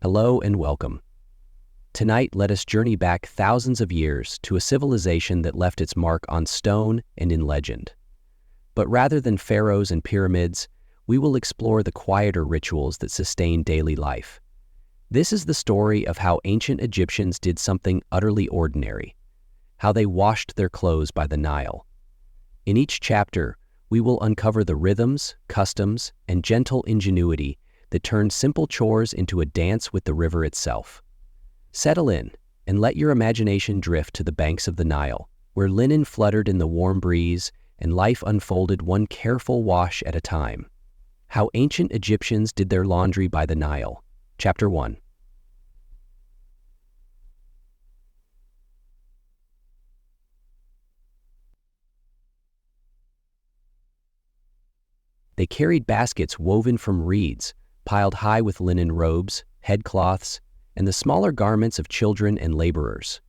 Hello and welcome. Tonight, let us journey back thousands of years to a civilization that left its mark on stone and in legend. But rather than pharaohs and pyramids, we will explore the quieter rituals that sustain daily life. This is the story of how ancient Egyptians did something utterly ordinary, how they washed their clothes by the Nile. In each chapter, we will uncover the rhythms, customs, and gentle ingenuity that turned simple chores into a dance with the river itself. Settle in and let your imagination drift to the banks of the Nile, where linen fluttered in the warm breeze and life unfolded one careful wash at a time. How ancient Egyptians did their laundry by the Nile. Chapter 1. They carried baskets woven from reeds, piled high with linen robes, headcloths, and the smaller garments of children and laborers.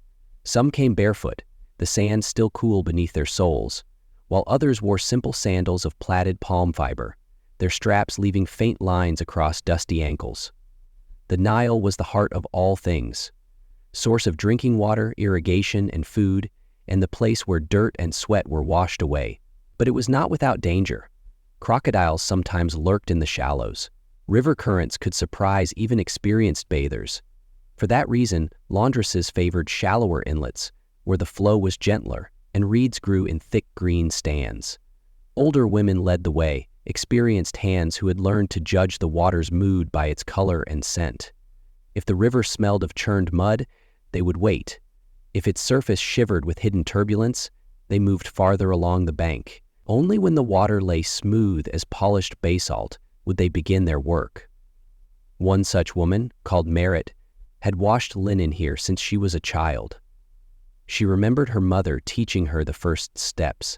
Some came barefoot, the sand still cool beneath their soles, while others wore simple sandals of plaited palm fiber, their straps leaving faint lines across dusty ankles. The Nile was the heart of all things, source of drinking water, irrigation, and food, and the place where dirt and sweat were washed away. But it was not without danger. Crocodiles sometimes lurked in the shallows. River currents could surprise even experienced bathers. For that reason, laundresses favored shallower inlets, where the flow was gentler and reeds grew in thick green stands. Older women led the way, experienced hands who had learned to judge the water's mood by its color and scent. If the river smelled of churned mud, they would wait. If its surface shivered with hidden turbulence, they moved farther along the bank. Only when the water lay smooth as polished basalt would they begin their work. One such woman, called Merit, had washed linen here since she was a child. She remembered her mother teaching her the first steps,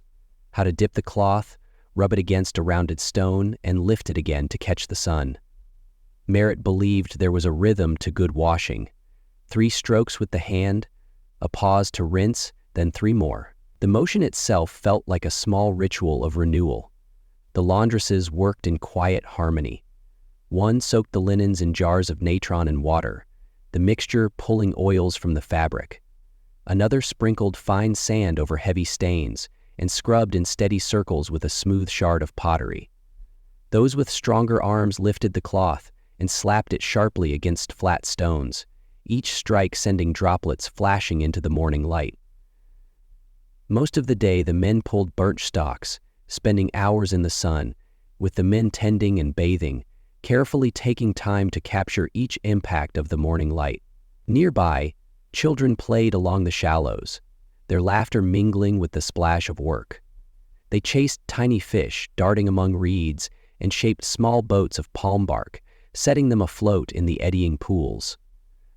how to dip the cloth, rub it against a rounded stone, and lift it again to catch the sun. Merit believed there was a rhythm to good washing: 3 strokes with the hand, a pause to rinse, then 3 more. The motion itself felt like a small ritual of renewal. The laundresses worked in quiet harmony. One soaked the linens in jars of natron and water, the mixture pulling oils from the fabric. Another sprinkled fine sand over heavy stains and scrubbed in steady circles with a smooth shard of pottery. Those with stronger arms lifted the cloth and slapped it sharply against flat stones, each strike sending droplets flashing into the morning light. Most of the day, the men pulled birch stalks, spending hours in the sun, with the men tending and bathing, carefully taking time to capture each impact of the morning light. Nearby, children played along the shallows, their laughter mingling with the splash of work. They chased tiny fish, darting among reeds, and shaped small boats of palm bark, setting them afloat in the eddying pools.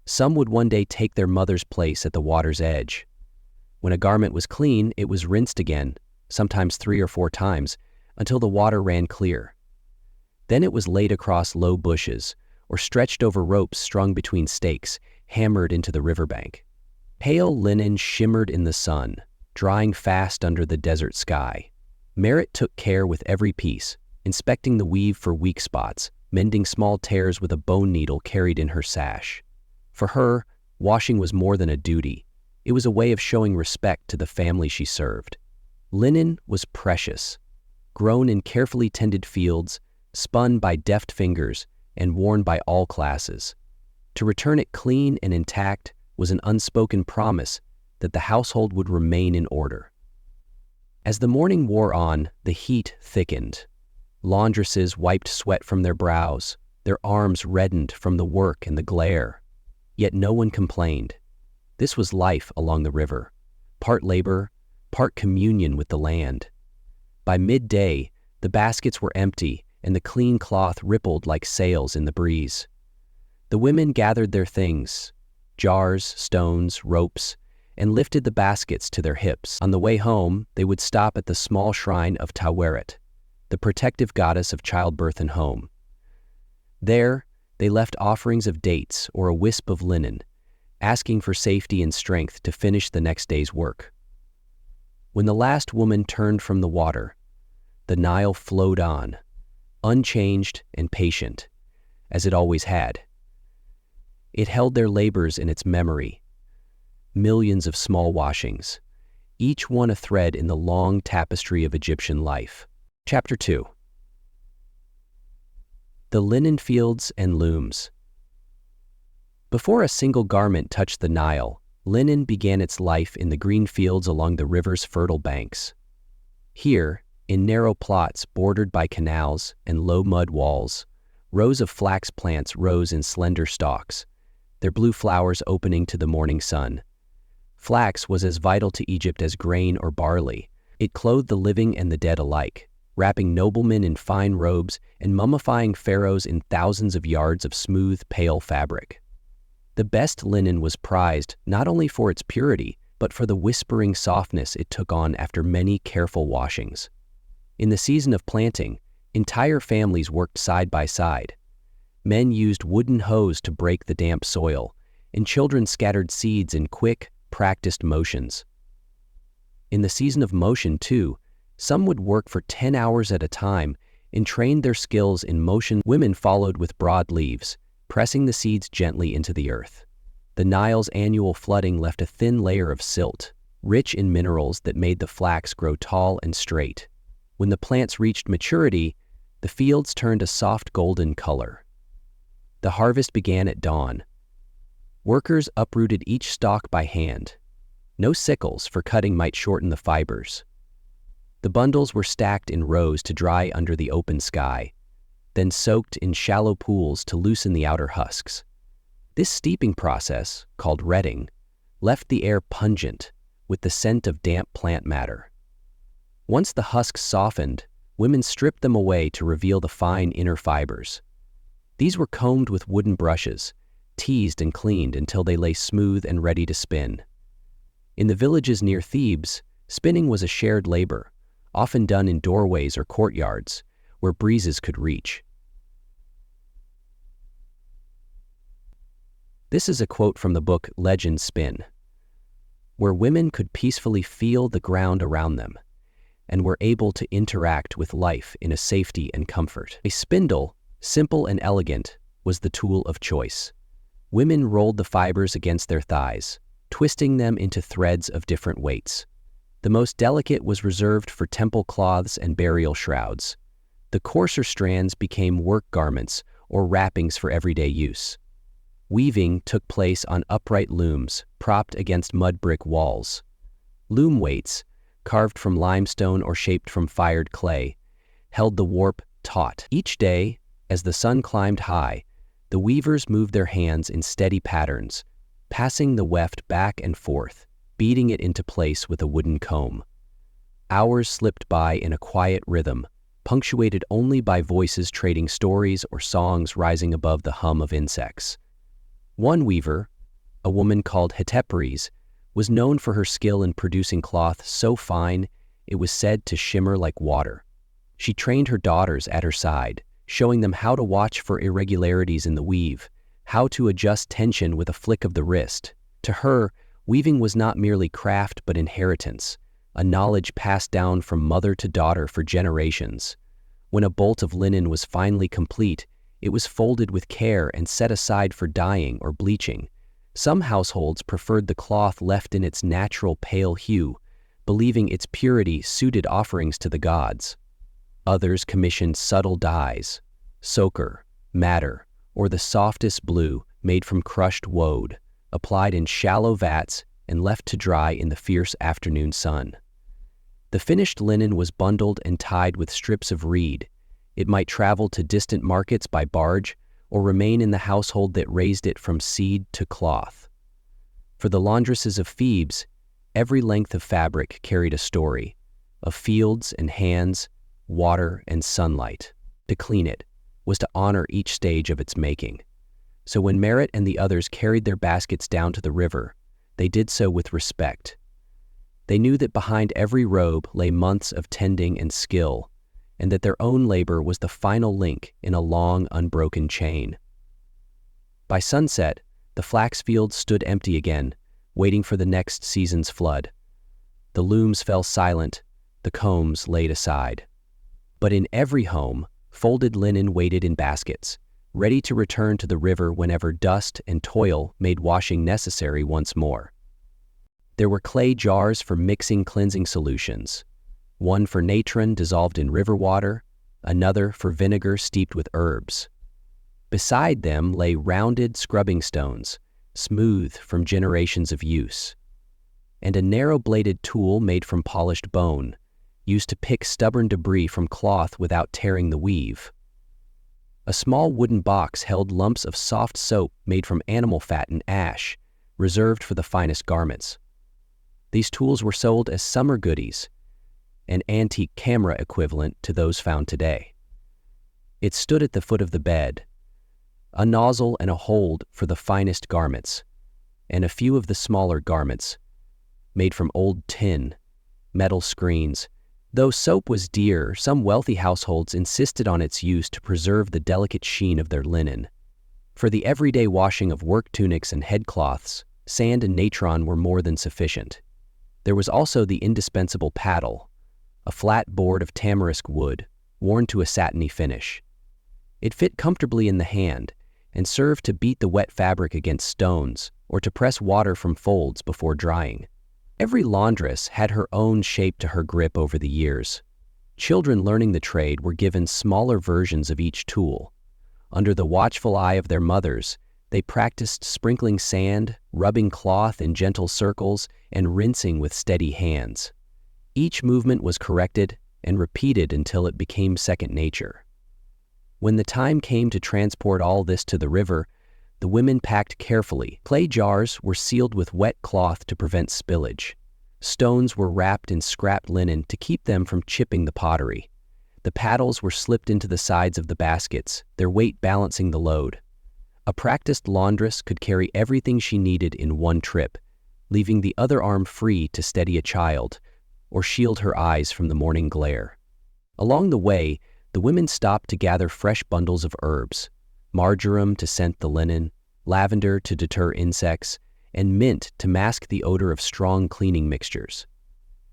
Some would one day take their mother's place at the water's edge. When a garment was clean, it was rinsed again, sometimes 3 or 4 times, until the water ran clear. Then it was laid across low bushes, or stretched over ropes strung between stakes, hammered into the riverbank. Pale linen shimmered in the sun, drying fast under the desert sky. Merit took care with every piece, inspecting the weave for weak spots, mending small tears with a bone needle carried in her sash. For her, washing was more than a duty. It was a way of showing respect to the family she served. Linen was precious, grown in carefully tended fields, spun by deft fingers, and worn by all classes. To return it clean and intact was an unspoken promise that the household would remain in order. As the morning wore on, the heat thickened. Laundresses wiped sweat from their brows, their arms reddened from the work and the glare. Yet no one complained. This was life along the river, part labor, part communion with the land. By midday, the baskets were empty and the clean cloth rippled like sails in the breeze. The women gathered their things, jars, stones, ropes, and lifted the baskets to their hips. On the way home, they would stop at the small shrine of Taweret, the protective goddess of childbirth and home. There, they left offerings of dates or a wisp of linen, asking for safety and strength to finish the next day's work. When the last woman turned from the water, the Nile flowed on, unchanged and patient, as it always had. It held their labors in its memory, millions of small washings, each one a thread in the long tapestry of Egyptian life. Chapter 2. The linen fields and looms. Before a single garment touched the Nile, linen began its life in the green fields along the river's fertile banks. Here, in narrow plots bordered by canals and low mud walls, rows of flax plants rose in slender stalks, their blue flowers opening to the morning sun. Flax was as vital to Egypt as grain or barley. It clothed the living and the dead alike, wrapping noblemen in fine robes and mummifying pharaohs in thousands of yards of smooth, pale fabric. The best linen was prized not only for its purity, but for the whispering softness it took on after many careful washings. In the season of planting, entire families worked side by side. Men used wooden hoes to break the damp soil, and children scattered seeds in quick, practiced motions. In the season of motion, too, some would work for 10 hours at a time and trained their skills in motion. Women followed with broad leaves, pressing the seeds gently into the earth. The Nile's annual flooding left a thin layer of silt, rich in minerals that made the flax grow tall and straight. When the plants reached maturity, the fields turned a soft golden color. The harvest began at dawn. Workers uprooted each stalk by hand. No sickles, for cutting might shorten the fibers. The bundles were stacked in rows to dry under the open sky, then soaked in shallow pools to loosen the outer husks. This steeping process, called retting, left the air pungent with the scent of damp plant matter. Once the husks softened, women stripped them away to reveal the fine inner fibers. These were combed with wooden brushes, teased and cleaned until they lay smooth and ready to spin. In the villages near Thebes, spinning was a shared labor, often done in doorways or courtyards, where breezes could reach. This is a quote from the book Legend Spin, where women could peacefully feel the ground around them and were able to interact with life in a safety and comfort. A spindle, simple and elegant, was the tool of choice. Women rolled the fibers against their thighs, twisting them into threads of different weights. The most delicate was reserved for temple cloths and burial shrouds. The coarser strands became work garments or wrappings for everyday use. Weaving took place on upright looms propped against mud brick walls. Loom weights, carved from limestone or shaped from fired clay, held the warp taut. Each day, as the sun climbed high, the weavers moved their hands in steady patterns, passing the weft back and forth, beating it into place with a wooden comb. Hours slipped by in a quiet rhythm, punctuated only by voices trading stories or songs rising above the hum of insects. One weaver, a woman called Hetepheres, was known for her skill in producing cloth so fine it was said to shimmer like water. She trained her daughters at her side, showing them how to watch for irregularities in the weave, how to adjust tension with a flick of the wrist. To her, weaving was not merely craft but inheritance, a knowledge passed down from mother to daughter for generations. When a bolt of linen was finally complete, it was folded with care and set aside for dyeing or bleaching. Some households preferred the cloth left in its natural pale hue, believing its purity suited offerings to the gods. Others commissioned subtle dyes, ochre, madder, or the softest blue made from crushed woad, applied in shallow vats and left to dry in the fierce afternoon sun. The finished linen was bundled and tied with strips of reed. It might travel to distant markets by barge or remain in the household that raised it from seed to cloth. For the laundresses of Thebes, every length of fabric carried a story, of fields and hands, water and sunlight. To clean it was to honor each stage of its making. So when Merit and the others carried their baskets down to the river, they did so with respect. They knew that behind every robe lay months of tending and skill, and that their own labor was the final link in a long, unbroken chain. By sunset, the flax fields stood empty again, waiting for the next season's flood. The looms fell silent, the combs laid aside. But in every home, folded linen waited in baskets, ready to return to the river whenever dust and toil made washing necessary once more. There were clay jars for mixing cleansing solutions, one for natron dissolved in river water, another for vinegar steeped with herbs. Beside them lay rounded scrubbing stones, smooth from generations of use, and a narrow-bladed tool made from polished bone, used to pick stubborn debris from cloth without tearing the weave. A small wooden box held lumps of soft soap made from animal fat and ash, reserved for the finest garments. These tools were sold as summer goodies, an antique camera equivalent to those found today. It stood at the foot of the bed, a nozzle and a hold for the finest garments, and a few of the smaller garments, made from old tin, metal screens. Though soap was dear, some wealthy households insisted on its use to preserve the delicate sheen of their linen. For the everyday washing of work tunics and headcloths, sand and natron were more than sufficient. There was also the indispensable paddle, a flat board of tamarisk wood, worn to a satiny finish. It fit comfortably in the hand and served to beat the wet fabric against stones or to press water from folds before drying. Every laundress had her own shape to her grip over the years. Children learning the trade were given smaller versions of each tool. Under the watchful eye of their mothers, they practiced sprinkling sand, rubbing cloth in gentle circles, and rinsing with steady hands. Each movement was corrected and repeated until it became second nature. When the time came to transport all this to the river, the women packed carefully. Clay jars were sealed with wet cloth to prevent spillage. Stones were wrapped in scrapped linen to keep them from chipping the pottery. The paddles were slipped into the sides of the baskets, their weight balancing the load. A practiced laundress could carry everything she needed in one trip, leaving the other arm free to steady a child or shield her eyes from the morning glare. Along the way, the women stopped to gather fresh bundles of herbs, marjoram to scent the linen, lavender to deter insects, and mint to mask the odor of strong cleaning mixtures.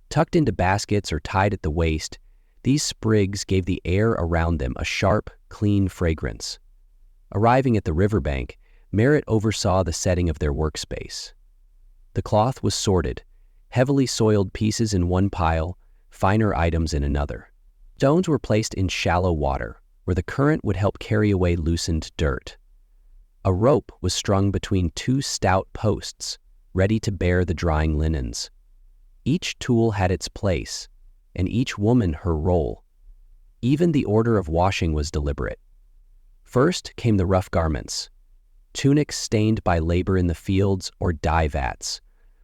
Tucked into baskets or tied at the waist, these sprigs gave the air around them a sharp, clean fragrance. Arriving at the riverbank, Merritt oversaw the setting of their workspace. The cloth was sorted, heavily soiled pieces in one pile, finer items in another. Stones were placed in shallow water, where the current would help carry away loosened dirt. A rope was strung between two stout posts, ready to bear the drying linens. Each tool had its place, and each woman her role. Even the order of washing was deliberate. First came the rough garments, tunics stained by labor in the fields or dye vats,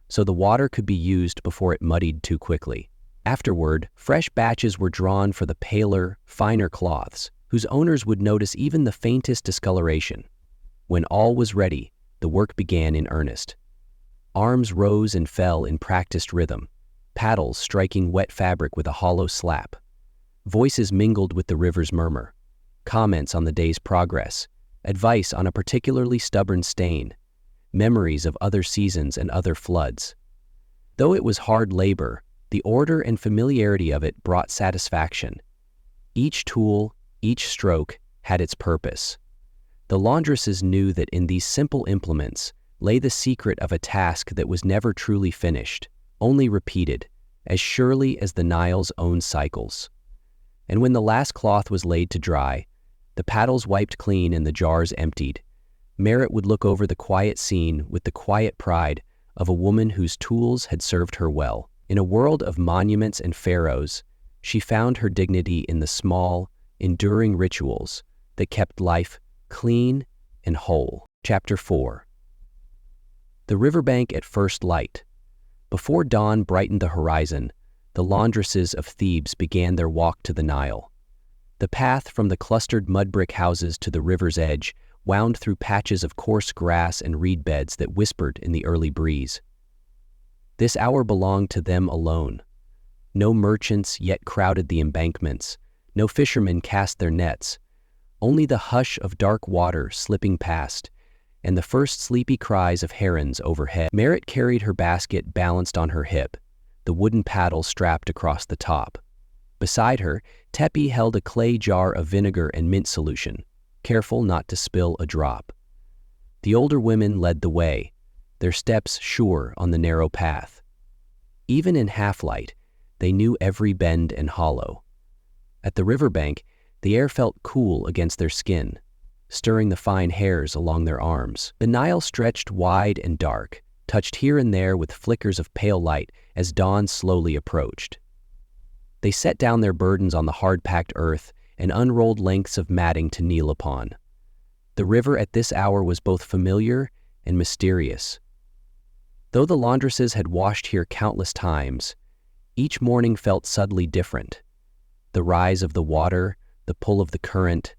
so the water could be used before it muddied too quickly. Afterward, fresh batches were drawn for the paler, finer cloths, whose owners would notice even the faintest discoloration. When all was ready, the work began in earnest. Arms rose and fell in practiced rhythm, paddles striking wet fabric with a hollow slap. Voices mingled with the river's murmur, comments on the day's progress, advice on a particularly stubborn stain, memories of other seasons and other floods. Though it was hard labor, the order and familiarity of it brought satisfaction. Each tool, each stroke, had its purpose. The laundresses knew that in these simple implements lay the secret of a task that was never truly finished, only repeated, as surely as the Nile's own cycles. And when the last cloth was laid to dry, the paddles wiped clean and the jars emptied, Merritt would look over the quiet scene with the quiet pride of a woman whose tools had served her well. In a world of monuments and pharaohs, she found her dignity in the small, enduring rituals that kept life clean and whole. Chapter 4. The riverbank at first light. Before dawn brightened the horizon, the laundresses of Thebes began their walk to the Nile. The path from the clustered mud brick houses to the river's edge wound through patches of coarse grass and reed beds that whispered in the early breeze. This hour belonged to them alone. No merchants yet crowded the embankments, no fishermen cast their nets, only the hush of dark water slipping past, and the first sleepy cries of herons overhead. Merritt carried her basket balanced on her hip, the wooden paddle strapped across the top. Beside her, Tepi held a clay jar of vinegar and mint solution, careful not to spill a drop. The older women led the way, their steps sure on the narrow path. Even in half-light, they knew every bend and hollow. At the riverbank, the air felt cool against their skin, stirring the fine hairs along their arms. The Nile stretched wide and dark, touched here and there with flickers of pale light as dawn slowly approached. They set down their burdens on the hard-packed earth and unrolled lengths of matting to kneel upon. The river at this hour was both familiar and mysterious. Though the laundresses had washed here countless times, each morning felt subtly different. The rise of the water, the pull of the current,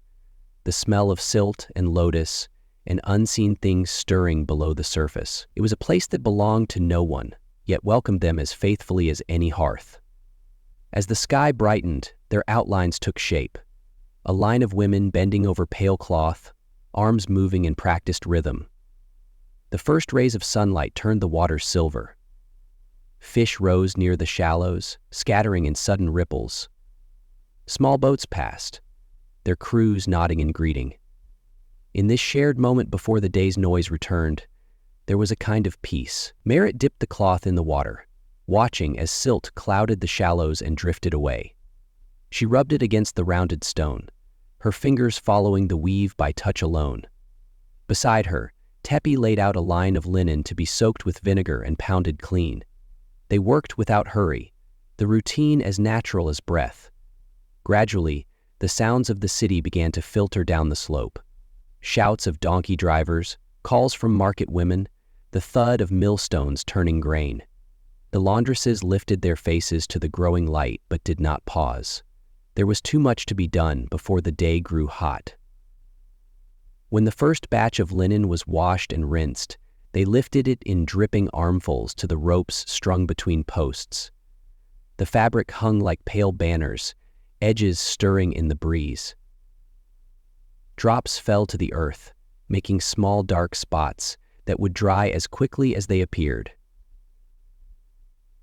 the smell of silt and lotus, and unseen things stirring below the surface. It was a place that belonged to no one, yet welcomed them as faithfully as any hearth. As the sky brightened, their outlines took shape. A line of women bending over pale cloth, arms moving in practiced rhythm. The first rays of sunlight turned the water silver. Fish rose near the shallows, scattering in sudden ripples. Small boats passed, their crews nodding in greeting. In this shared moment before the day's noise returned, there was a kind of peace. Merritt dipped the cloth in the water, watching as silt clouded the shallows and drifted away. She rubbed it against the rounded stone, her fingers following the weave by touch alone. Beside her, Tepi laid out a line of linen to be soaked with vinegar and pounded clean. They worked without hurry, the routine as natural as breath. Gradually, the sounds of the city began to filter down the slope. Shouts of donkey drivers, calls from market women, the thud of millstones turning grain. The laundresses lifted their faces to the growing light but did not pause. There was too much to be done before the day grew hot. When the first batch of linen was washed and rinsed, they lifted it in dripping armfuls to the ropes strung between posts. The fabric hung like pale banners, edges stirring in the breeze. Drops fell to the earth, making small dark spots that would dry as quickly as they appeared.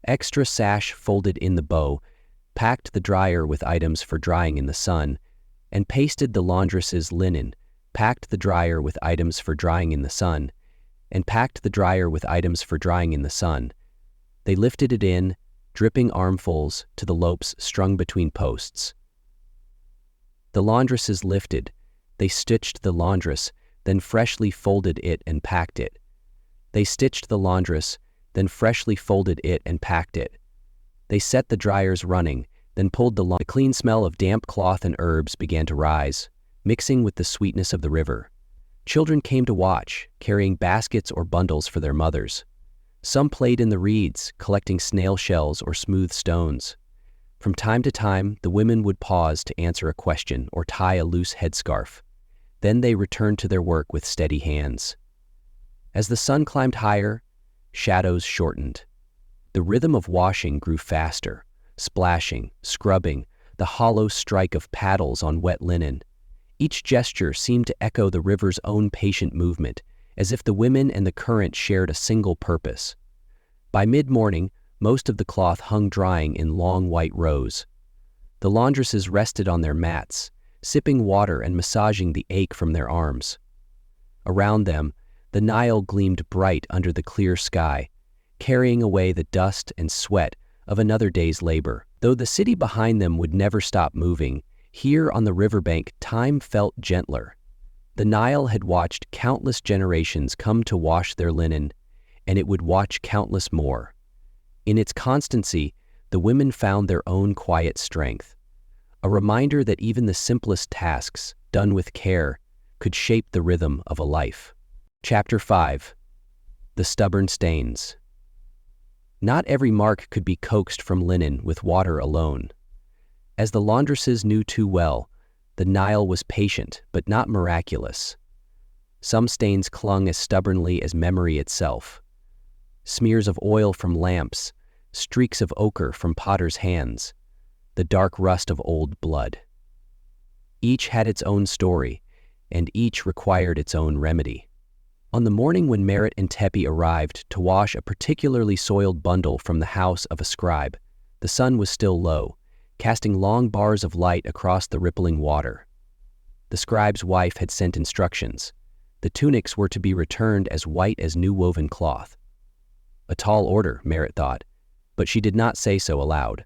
Extra sash folded in the bow packed the dryer with items for drying in the sun, and pasted the laundress's linen, packed the dryer with items for drying in the sun, and packed the dryer with items for drying in the sun. They lifted it in, dripping armfuls, to the lopes strung between posts. The laundresses lifted, they stitched the laundress, then freshly folded it and packed it. They stitched the laundress, then freshly folded it and packed it. They set the dryers running, then pulled the clean smell of damp cloth and herbs began to rise, mixing with the sweetness of the river. Children came to watch, carrying baskets or bundles for their mothers. Some played in the reeds, collecting snail shells or smooth stones. From time to time, the women would pause to answer a question or tie a loose headscarf. Then they returned to their work with steady hands. As the sun climbed higher, shadows shortened. The rhythm of washing grew faster, splashing, scrubbing, the hollow strike of paddles on wet linen. Each gesture seemed to echo the river's own patient movement, as if the women and the current shared a single purpose. By mid-morning, most of the cloth hung drying in long white rows. The laundresses rested on their mats, sipping water and massaging the ache from their arms. Around them, the Nile gleamed bright under the clear sky, carrying away the dust and sweat of another day's labor. Though the city behind them would never stop moving, here on the riverbank time felt gentler. The Nile had watched countless generations come to wash their linen, and it would watch countless more. In its constancy, the women found their own quiet strength, a reminder that even the simplest tasks, done with care, could shape the rhythm of a life. Chapter 5. The Stubborn Stains. Not every mark could be coaxed from linen with water alone. As the laundresses knew too well, the Nile was patient but not miraculous. Some stains clung as stubbornly as memory itself. Smears of oil from lamps, streaks of ochre from potters' hands, the dark rust of old blood. Each had its own story, and each required its own remedy. On the morning when Merritt and Tepi arrived to wash a particularly soiled bundle from the house of a scribe, the sun was still low, casting long bars of light across the rippling water. The scribe's wife had sent instructions. The tunics were to be returned as white as new woven cloth. A tall order, Merritt thought, but she did not say so aloud.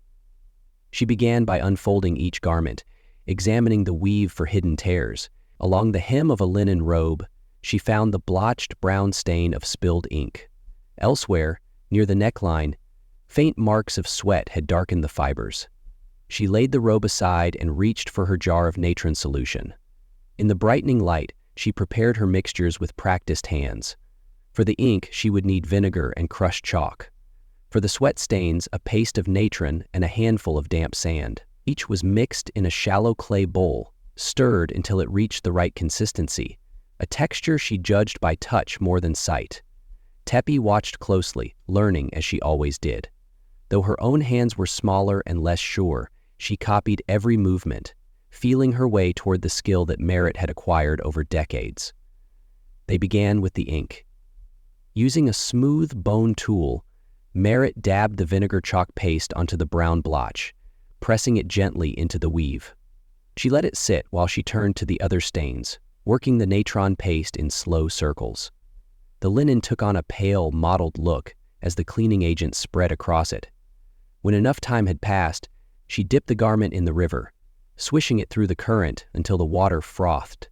She began by unfolding each garment, examining the weave for hidden tears. Along the hem of a linen robe, she found the blotched brown stain of spilled ink. Elsewhere, near the neckline, faint marks of sweat had darkened the fibers. She laid the robe aside and reached for her jar of natron solution. In the brightening light, she prepared her mixtures with practiced hands. For the ink, she would need vinegar and crushed chalk. For the sweat stains, a paste of natron and a handful of damp sand. Each was mixed in a shallow clay bowl, stirred until it reached the right consistency, a texture she judged by touch more than sight. Tepi watched closely, learning as she always did. Though her own hands were smaller and less sure, she copied every movement, feeling her way toward the skill that Merritt had acquired over decades. They began with the ink. Using a smooth bone tool, Merritt dabbed the vinegar chalk paste onto the brown blotch, pressing it gently into the weave. She let it sit while she turned to the other stains, working the natron paste in slow circles. The linen took on a pale, mottled look as the cleaning agent spread across it. When enough time had passed, she dipped the garment in the river, swishing it through the current until the water frothed.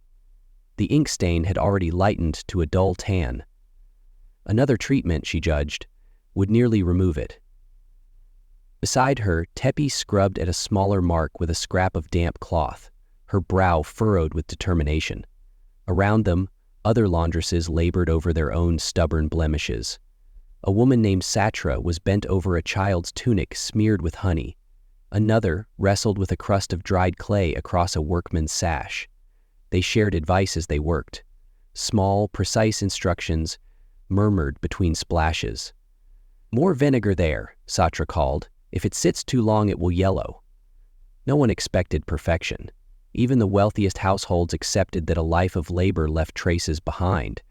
The ink stain had already lightened to a dull tan. Another treatment, she judged, would nearly remove it. Beside her, Tepi scrubbed at a smaller mark with a scrap of damp cloth, her brow furrowed with determination. Around them, other laundresses labored over their own stubborn blemishes. A woman named Satra was bent over a child's tunic smeared with honey. Another wrestled with a crust of dried clay across a workman's sash. They shared advice as they worked. Small, precise instructions murmured between splashes. "More vinegar there," Satra called. "If it sits too long, it will yellow." No one expected perfection. Even the wealthiest households accepted that a life of labor left traces behind.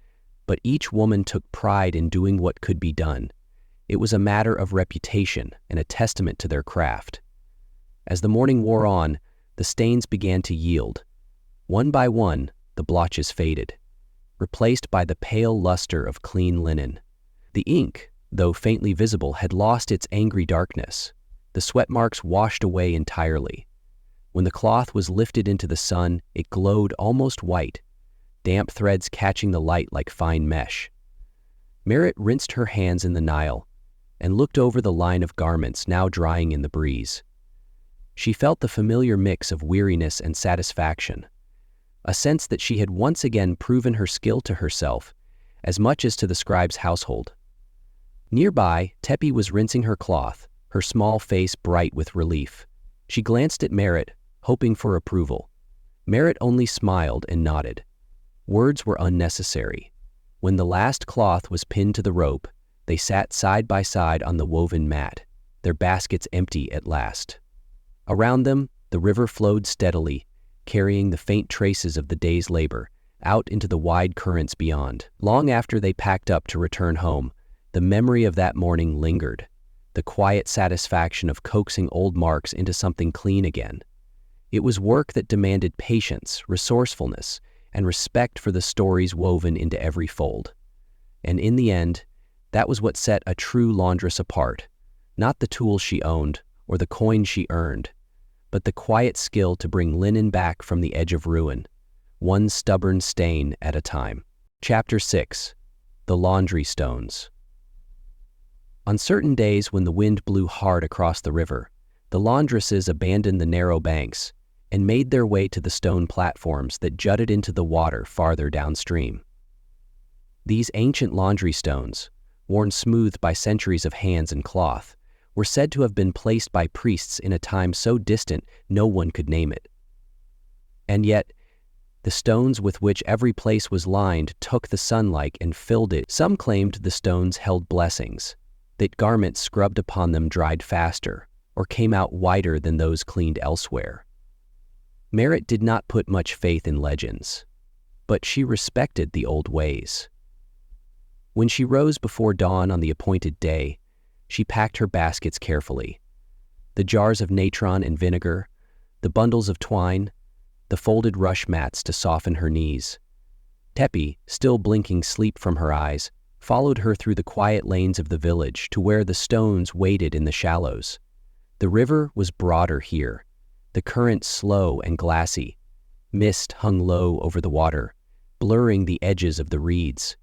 But each woman took pride in doing what could be done. It was a matter of reputation and a testament to their craft. As the morning wore on, the stains began to yield. One by one, the blotches faded, replaced by the pale luster of clean linen. The ink, though faintly visible, had lost its angry darkness. The sweat marks washed away entirely. When the cloth was lifted into the sun, it glowed almost white, damp threads catching the light like fine mesh. Merritt rinsed her hands in the Nile and looked over the line of garments now drying in the breeze. She felt the familiar mix of weariness and satisfaction, a sense that she had once again proven her skill to herself as much as to the scribe's household. Nearby, Tepi was rinsing her cloth, her small face bright with relief. She glanced at Merritt, hoping for approval. Merritt only smiled and nodded. Words were unnecessary. When the last cloth was pinned to the rope, they sat side by side on the woven mat, their baskets empty at last. Around them, the river flowed steadily, carrying the faint traces of the day's labor out into the wide currents beyond. Long after they packed up to return home, the memory of that morning lingered, the quiet satisfaction of coaxing old marks into something clean again. It was work that demanded patience, resourcefulness, and respect for the stories woven into every fold. And in the end, that was what set a true laundress apart, not the tools she owned or the coin she earned, but the quiet skill to bring linen back from the edge of ruin, one stubborn stain at a time. Chapter 6. The Laundry Stones. On certain days when the wind blew hard across the river, the laundresses abandoned the narrow banks and made their way to the stone platforms that jutted into the water farther downstream. These ancient laundry stones, worn smooth by centuries of hands and cloth, were said to have been placed by priests in a time so distant no one could name it. And yet, the stones with which every place was lined took the sunlight and filled it. Some claimed the stones held blessings, that garments scrubbed upon them dried faster or came out whiter than those cleaned elsewhere. Merritt did not put much faith in legends, but she respected the old ways. When she rose before dawn on the appointed day, she packed her baskets carefully. The jars of natron and vinegar, the bundles of twine, the folded rush mats to soften her knees. Tepi, still blinking sleep from her eyes, followed her through the quiet lanes of the village to where the stones waited in the shallows. The river was broader here, the current slow and glassy. Mist hung low over the water, blurring the edges of the reeds.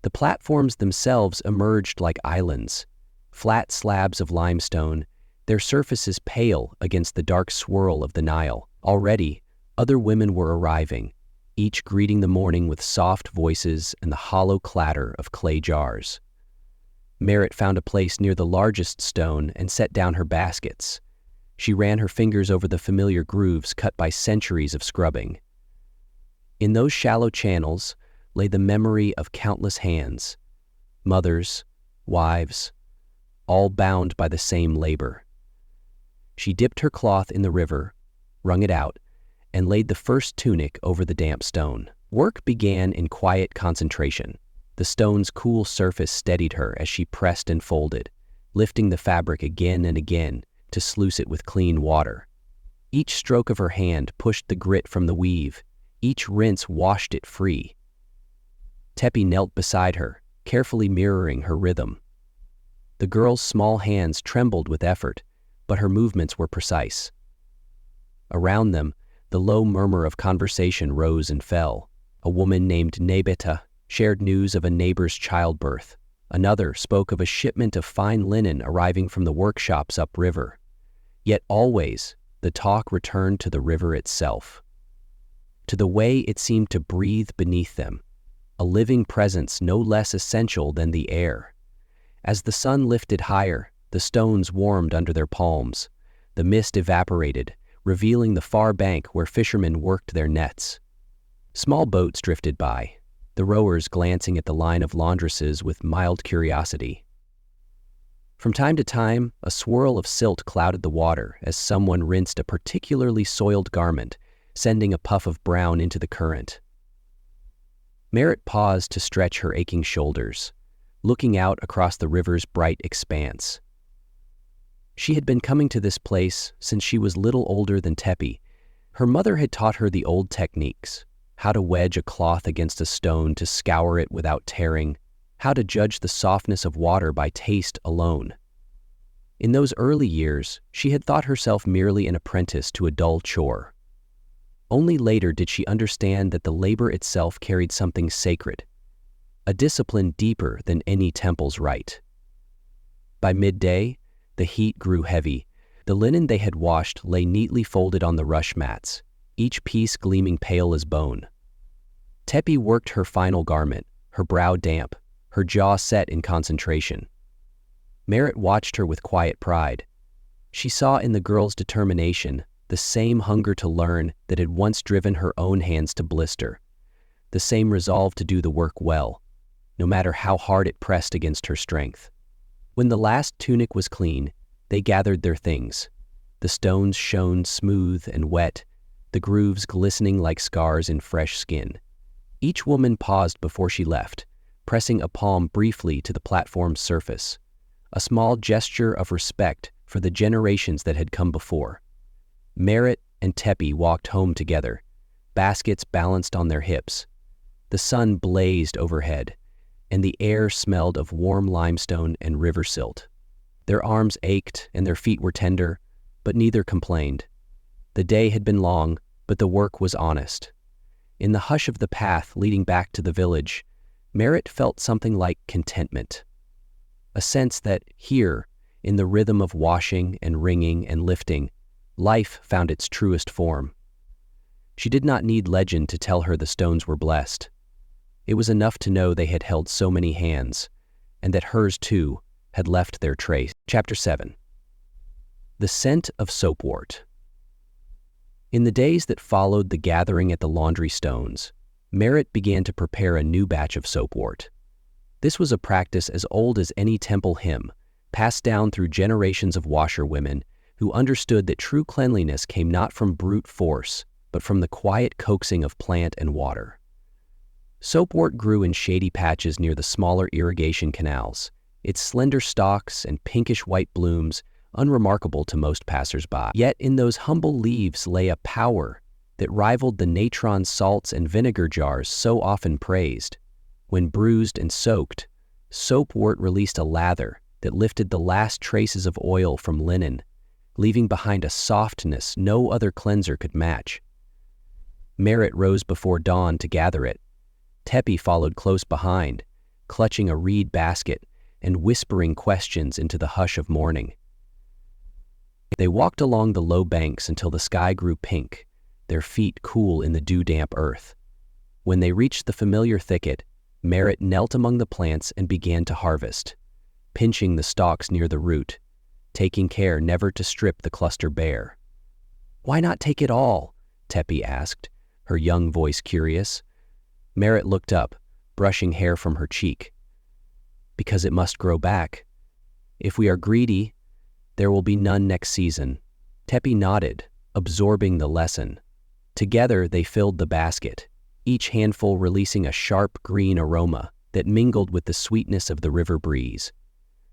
The platforms themselves emerged like islands, flat slabs of limestone, their surfaces pale against the dark swirl of the Nile. Already, other women were arriving, each greeting the morning with soft voices and the hollow clatter of clay jars. Merritt found a place near the largest stone and set down her baskets. She ran her fingers over the familiar grooves cut by centuries of scrubbing. In those shallow channels lay the memory of countless hands, mothers, wives, all bound by the same labor. She dipped her cloth in the river, wrung it out, and laid the first tunic over the damp stone. Work began in quiet concentration. The stone's cool surface steadied her as she pressed and folded, lifting the fabric again and again to sluice it with clean water. Each stroke of her hand pushed the grit from the weave. Each rinse washed it free. Tepi knelt beside her, carefully mirroring her rhythm. The girl's small hands trembled with effort, but her movements were precise. Around them, the low murmur of conversation rose and fell. A woman named Nebeta shared news of a neighbor's childbirth. Another spoke of a shipment of fine linen arriving from the workshops upriver. Yet always, the talk returned to the river itself, to the way it seemed to breathe beneath them, a living presence no less essential than the air. As the sun lifted higher, the stones warmed under their palms. The mist evaporated, revealing the far bank where fishermen worked their nets. Small boats drifted by, the rowers glancing at the line of laundresses with mild curiosity. From time to time, a swirl of silt clouded the water as someone rinsed a particularly soiled garment, sending a puff of brown into the current. Merritt paused to stretch her aching shoulders, looking out across the river's bright expanse. She had been coming to this place since she was little older than Tepi. Her mother had taught her the old techniques: how to wedge a cloth against a stone to scour it without tearing, how to judge the softness of water by taste alone. In those early years, she had thought herself merely an apprentice to a dull chore. Only later did she understand that the labor itself carried something sacred, a discipline deeper than any temple's rite. By midday, the heat grew heavy. The linen they had washed lay neatly folded on the rush mats, each piece gleaming pale as bone. Tepi worked her final garment, her brow damp, her jaw set in concentration. Merritt watched her with quiet pride. She saw in the girl's determination the same hunger to learn that had once driven her own hands to blister, the same resolve to do the work well, no matter how hard it pressed against her strength. When the last tunic was clean, they gathered their things. The stones shone smooth and wet, the grooves glistening like scars in fresh skin. Each woman paused before she left, pressing a palm briefly to the platform's surface, a small gesture of respect for the generations that had come before. Merritt and Tepi walked home together, baskets balanced on their hips. The sun blazed overhead, and the air smelled of warm limestone and river silt. Their arms ached and their feet were tender, but neither complained. The day had been long, but the work was honest. In the hush of the path leading back to the village, Merritt felt something like contentment, a sense that here, in the rhythm of washing and wringing and lifting, life found its truest form. She did not need legend to tell her the stones were blessed. It was enough to know they had held so many hands, and that hers, too, had left their trace. Chapter 7. The Scent of Soapwort. In the days that followed the gathering at the laundry stones, Merritt began to prepare a new batch of soapwort. This was a practice as old as any temple hymn, passed down through generations of washerwomen who understood that true cleanliness came not from brute force, but from the quiet coaxing of plant and water. Soapwort grew in shady patches near the smaller irrigation canals, its slender stalks and pinkish-white blooms unremarkable to most passers-by. Yet in those humble leaves lay a power, that rivaled the natron salts and vinegar jars so often praised. When bruised and soaked, soapwort released a lather that lifted the last traces of oil from linen, leaving behind a softness no other cleanser could match. Merritt rose before dawn to gather it. Teppy followed close behind, clutching a reed basket and whispering questions into the hush of morning. They walked along the low banks until the sky grew pink, their feet cool in the dew-damp earth. When they reached the familiar thicket, Merritt knelt among the plants and began to harvest, pinching the stalks near the root, taking care never to strip the cluster bare. "Why not take it all?" Teppy asked, her young voice curious. Merritt looked up, brushing hair from her cheek. "Because it must grow back. If we are greedy, there will be none next season." Teppy nodded, absorbing the lesson. Together they filled the basket, each handful releasing a sharp green aroma that mingled with the sweetness of the river breeze.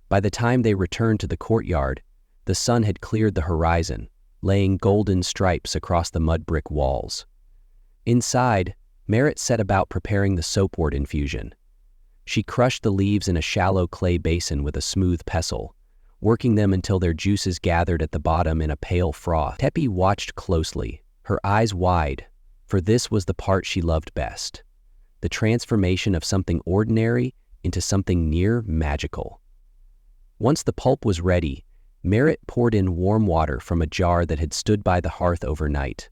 By the time they returned to the courtyard, the sun had cleared the horizon, laying golden stripes across the mud brick walls. Inside, Merritt set about preparing the soapwort infusion. She crushed the leaves in a shallow clay basin with a smooth pestle, working them until their juices gathered at the bottom in a pale froth. Teppy watched closely, her eyes wide, for this was the part she loved best: the transformation of something ordinary into something near magical. Once the pulp was ready, Merritt poured in warm water from a jar that had stood by the hearth overnight.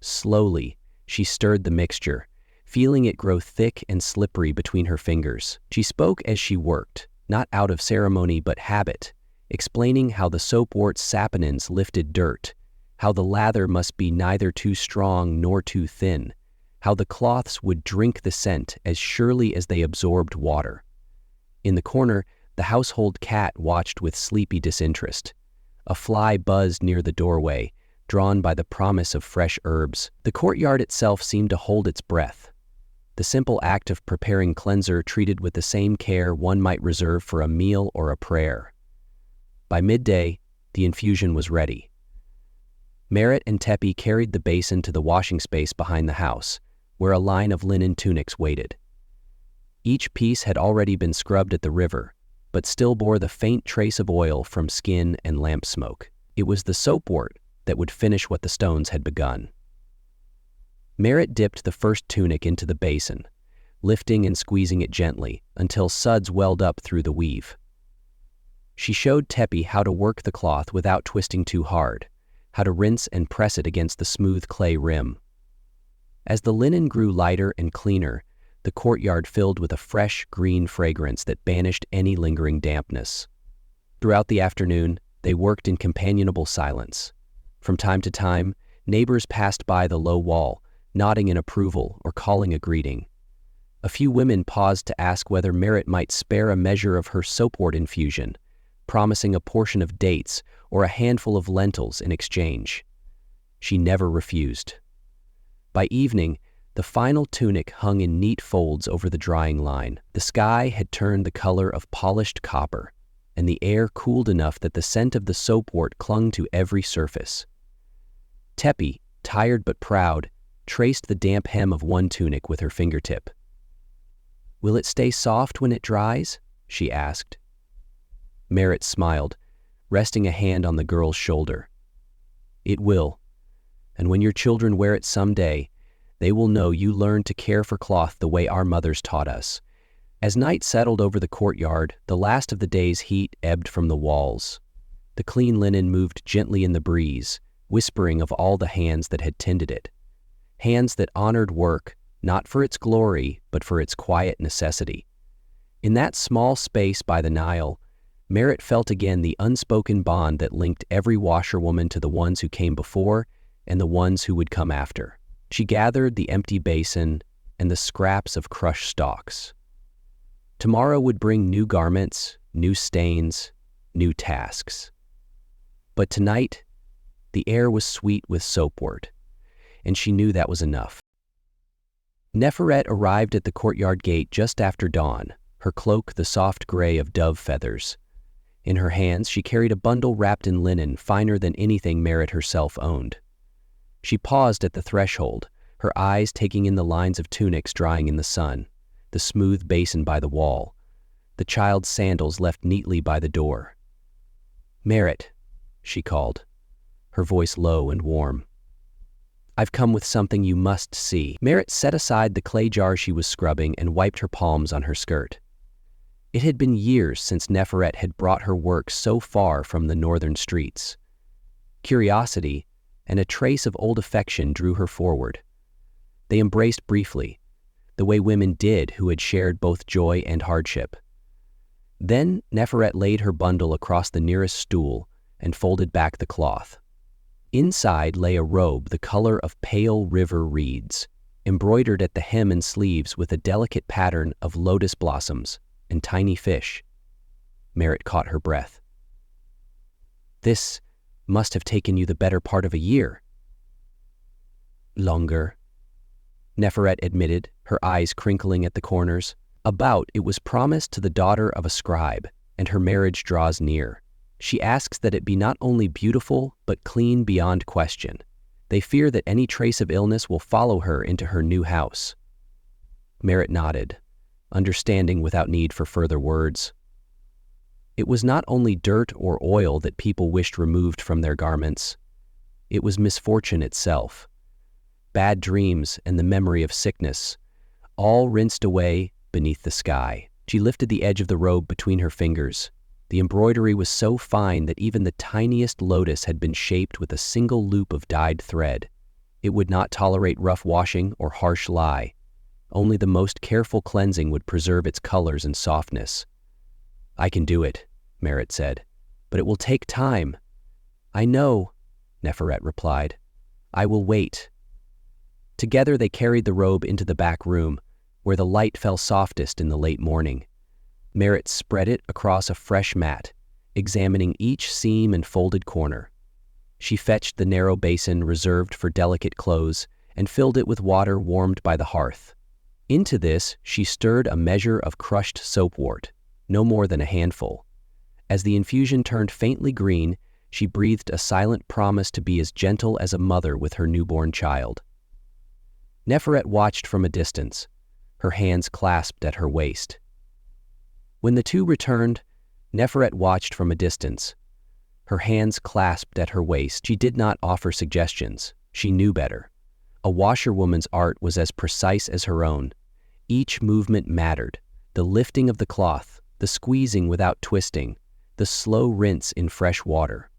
Slowly, she stirred the mixture, feeling it grow thick and slippery between her fingers. She spoke as she worked, not out of ceremony but habit, explaining how the soapwort's saponins lifted dirt, how the lather must be neither too strong nor too thin, how the cloths would drink the scent as surely as they absorbed water. In the corner, the household cat watched with sleepy disinterest. A fly buzzed near the doorway, drawn by the promise of fresh herbs. The courtyard itself seemed to hold its breath. The simple act of preparing cleanser treated with the same care one might reserve for a meal or a prayer. By midday, the infusion was ready. Merritt and Teppy carried the basin to the washing space behind the house, where a line of linen tunics waited. Each piece had already been scrubbed at the river, but still bore the faint trace of oil from skin and lamp smoke. It was the soapwort that would finish what the stones had begun. Merritt dipped the first tunic into the basin, lifting and squeezing it gently until suds welled up through the weave. She showed Teppy how to work the cloth without twisting too hard, how to rinse and press it against the smooth clay rim. As the linen grew lighter and cleaner, the courtyard filled with a fresh, green fragrance that banished any lingering dampness. Throughout the afternoon, they worked in companionable silence. From time to time, neighbors passed by the low wall, nodding in approval or calling a greeting. A few women paused to ask whether Merritt might spare a measure of her soapwort infusion, promising a portion of dates or a handful of lentils in exchange. She never refused. By evening, the final tunic hung in neat folds over the drying line. The sky had turned the color of polished copper, and the air cooled enough that the scent of the soapwort clung to every surface. Teppy, tired but proud, traced the damp hem of one tunic with her fingertip. "Will it stay soft when it dries?" she asked. Merritt smiled, resting a hand on the girl's shoulder. "It will, and when your children wear it someday, they will know you learned to care for cloth the way our mothers taught us." As night settled over the courtyard, the last of the day's heat ebbed from the walls. The clean linen moved gently in the breeze, whispering of all the hands that had tended it. Hands that honored work, not for its glory, but for its quiet necessity. In that small space by the Nile, Merritt felt again the unspoken bond that linked every washerwoman to the ones who came before and the ones who would come after. She gathered the empty basin and the scraps of crushed stalks. Tomorrow would bring new garments, new stains, new tasks. But tonight, the air was sweet with soapwort, and she knew that was enough. Neferet arrived at the courtyard gate just after dawn, her cloak the soft gray of dove feathers. In her hands, she carried a bundle wrapped in linen finer than anything Merritt herself owned. She paused at the threshold, her eyes taking in the lines of tunics drying in the sun, the smooth basin by the wall, the child's sandals left neatly by the door. "Merit," she called, her voice low and warm. "I've come with something you must see." Merit set aside the clay jar she was scrubbing and wiped her palms on her skirt. It had been years since Neferet had brought her work so far from the northern streets. Curiosity and a trace of old affection drew her forward. They embraced briefly, the way women did who had shared both joy and hardship. Then Neferet laid her bundle across the nearest stool and folded back the cloth. Inside lay a robe the color of pale river reeds, embroidered at the hem and sleeves with a delicate pattern of lotus blossoms and tiny fish. Merit caught her breath. "This must have taken you the better part of a year." "Longer," Neferet admitted, her eyes crinkling at the corners. It was promised to the daughter of a scribe, and her marriage draws near. She asks that it be not only beautiful, but clean beyond question. They fear that any trace of illness will follow her into her new house. Merit nodded, understanding without need for further words. It was not only dirt or oil that people wished removed from their garments. It was misfortune itself. Bad dreams and the memory of sickness, all rinsed away beneath the sky. She lifted the edge of the robe between her fingers. The embroidery was so fine that even the tiniest lotus had been shaped with a single loop of dyed thread. It would not tolerate rough washing or harsh lye. Only the most careful cleansing would preserve its colors and softness. "I can do it," Merit said, "but it will take time." "I know," Neferet replied. "I will wait." Together they carried the robe into the back room, where the light fell softest in the late morning. Merit spread it across a fresh mat, examining each seam and folded corner. She fetched the narrow basin reserved for delicate clothes and filled it with water warmed by the hearth. Into this she stirred a measure of crushed soapwort, no more than a handful. As the infusion turned faintly green, she breathed a silent promise to be as gentle as a mother with her newborn child. Neferet watched from a distance, her hands clasped at her waist. When the two returned, Neferet watched from a distance, her hands clasped at her waist. She did not offer suggestions. She knew better. A washerwoman's art was as precise as her own. Each movement mattered. The lifting of the cloth, the squeezing without twisting, the slow rinse in fresh water.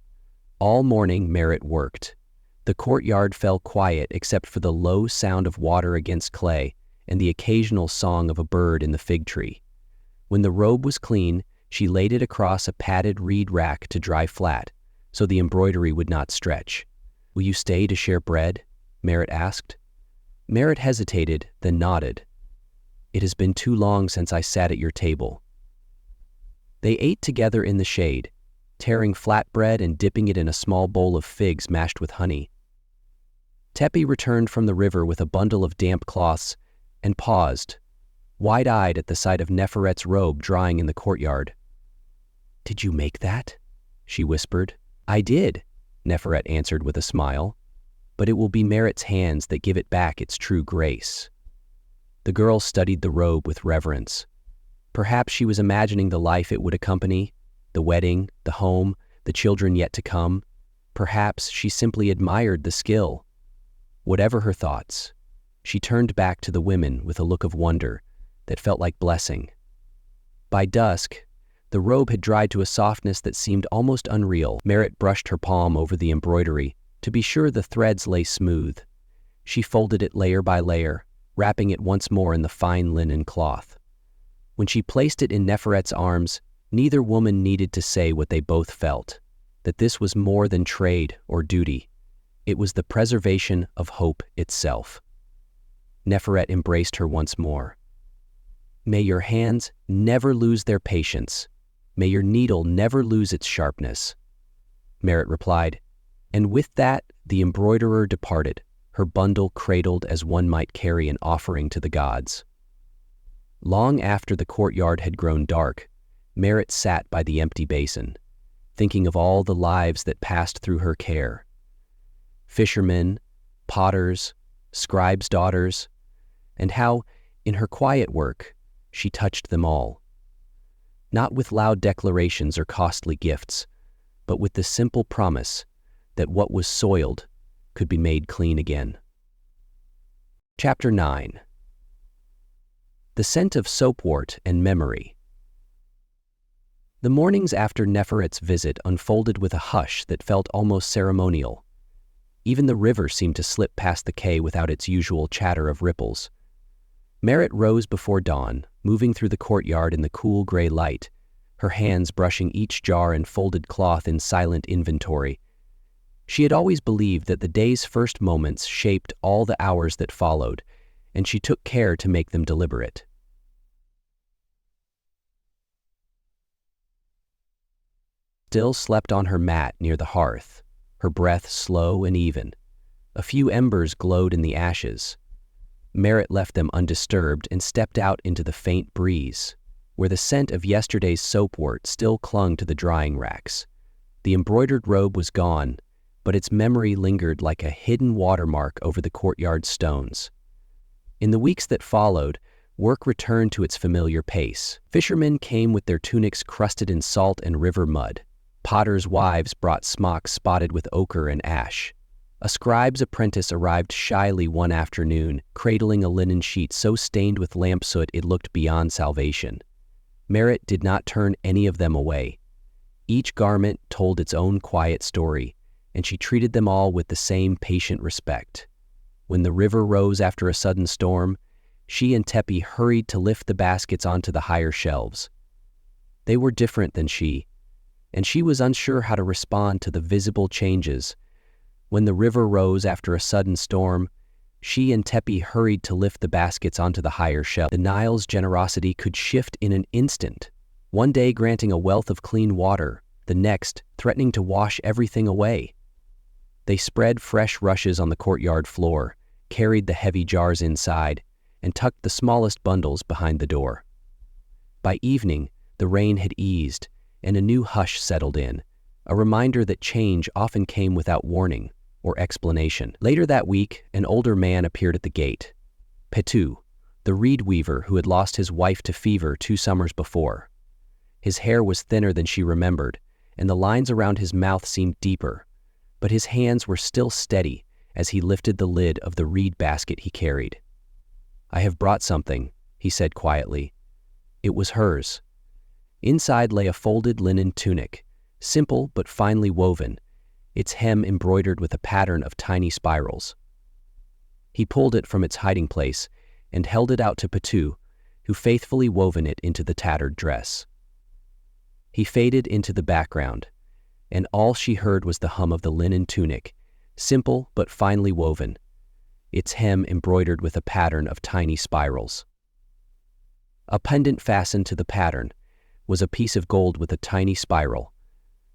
All morning Merit worked. The courtyard fell quiet except for the low sound of water against clay and the occasional song of a bird in the fig tree. When the robe was clean, she laid it across a padded reed rack to dry flat, so the embroidery would not stretch. "Will you stay to share bread?" Merit asked. Merit hesitated, then nodded. "It has been too long since I sat at your table." They ate together in the shade, tearing flatbread and dipping it in a small bowl of figs mashed with honey. Tepi returned from the river with a bundle of damp cloths and paused, wide-eyed at the sight of Neferet's robe drying in the courtyard. "Did you make that?" she whispered. "I did," Neferet answered with a smile, "but it will be Merit's hands that give it back its true grace." The girl studied the robe with reverence. Perhaps she was imagining the life it would accompany, the wedding, the home, the children yet to come. Perhaps she simply admired the skill. Whatever her thoughts, she turned back to the women with a look of wonder that felt like blessing. By dusk, the robe had dried to a softness that seemed almost unreal. Merit brushed her palm over the embroidery to be sure the threads lay smooth. She folded it layer by layer, wrapping it once more in the fine linen cloth. When she placed it in Neferet's arms, neither woman needed to say what they both felt, that this was more than trade or duty. It was the preservation of hope itself. Neferet embraced her once more. "May your hands never lose their patience. May your needle never lose its sharpness," Merit replied, and with that the embroiderer departed, her bundle cradled as one might carry an offering to the gods. Long after the courtyard had grown dark, Merit sat by the empty basin, thinking of all the lives that passed through her care. Fishermen, potters, scribes' daughters, and how, in her quiet work, she touched them all. Not with loud declarations or costly gifts, but with the simple promise that what was soiled could be made clean again. Chapter 9. The Scent of Soapwort and Memory. The mornings after Neferet's visit unfolded with a hush that felt almost ceremonial. Even the river seemed to slip past the quay without its usual chatter of ripples. Merit rose before dawn, moving through the courtyard in the cool gray light, her hands brushing each jar and folded cloth in silent inventory. She had always believed that the day's first moments shaped all the hours that followed, and she took care to make them deliberate. Still slept on her mat near the hearth, her breath slow and even. A few embers glowed in the ashes. Merit left them undisturbed and stepped out into the faint breeze, where the scent of yesterday's soapwort still clung to the drying racks. The embroidered robe was gone, but its memory lingered like a hidden watermark over the courtyard stones. In the weeks that followed, work returned to its familiar pace. Fishermen came with their tunics crusted in salt and river mud. Potters' wives brought smocks spotted with ochre and ash. A scribe's apprentice arrived shyly one afternoon, cradling a linen sheet so stained with lamp soot it looked beyond salvation. Merit did not turn any of them away. Each garment told its own quiet story, and she treated them all with the same patient respect. When the river rose after a sudden storm, she and Tepi hurried to lift the baskets onto the higher shelves. They were different than she, and she was unsure how to respond to the visible changes. When the river rose after a sudden storm, she and Tepi hurried to lift the baskets onto the higher shelf. The Nile's generosity could shift in an instant, one day granting a wealth of clean water, the next threatening to wash everything away. They spread fresh rushes on the courtyard floor, carried the heavy jars inside, and tucked the smallest bundles behind the door. By evening, the rain had eased, and a new hush settled in, a reminder that change often came without warning or explanation. Later that week, an older man appeared at the gate. Petu, the reed weaver who had lost his wife to fever 2 summers before. His hair was thinner than she remembered, and the lines around his mouth seemed deeper, but his hands were still steady as he lifted the lid of the reed basket he carried. "I have brought something," he said quietly. It was hers. Inside lay a folded linen tunic, simple but finely woven, its hem embroidered with a pattern of tiny spirals. He pulled it from its hiding place and held it out to Petu, who faithfully woven it into the tattered dress. He faded into the background, and all she heard was the hum of the linen tunic, simple but finely woven, its hem embroidered with a pattern of tiny spirals. A pendant fastened to the pattern was a piece of gold with a tiny spiral.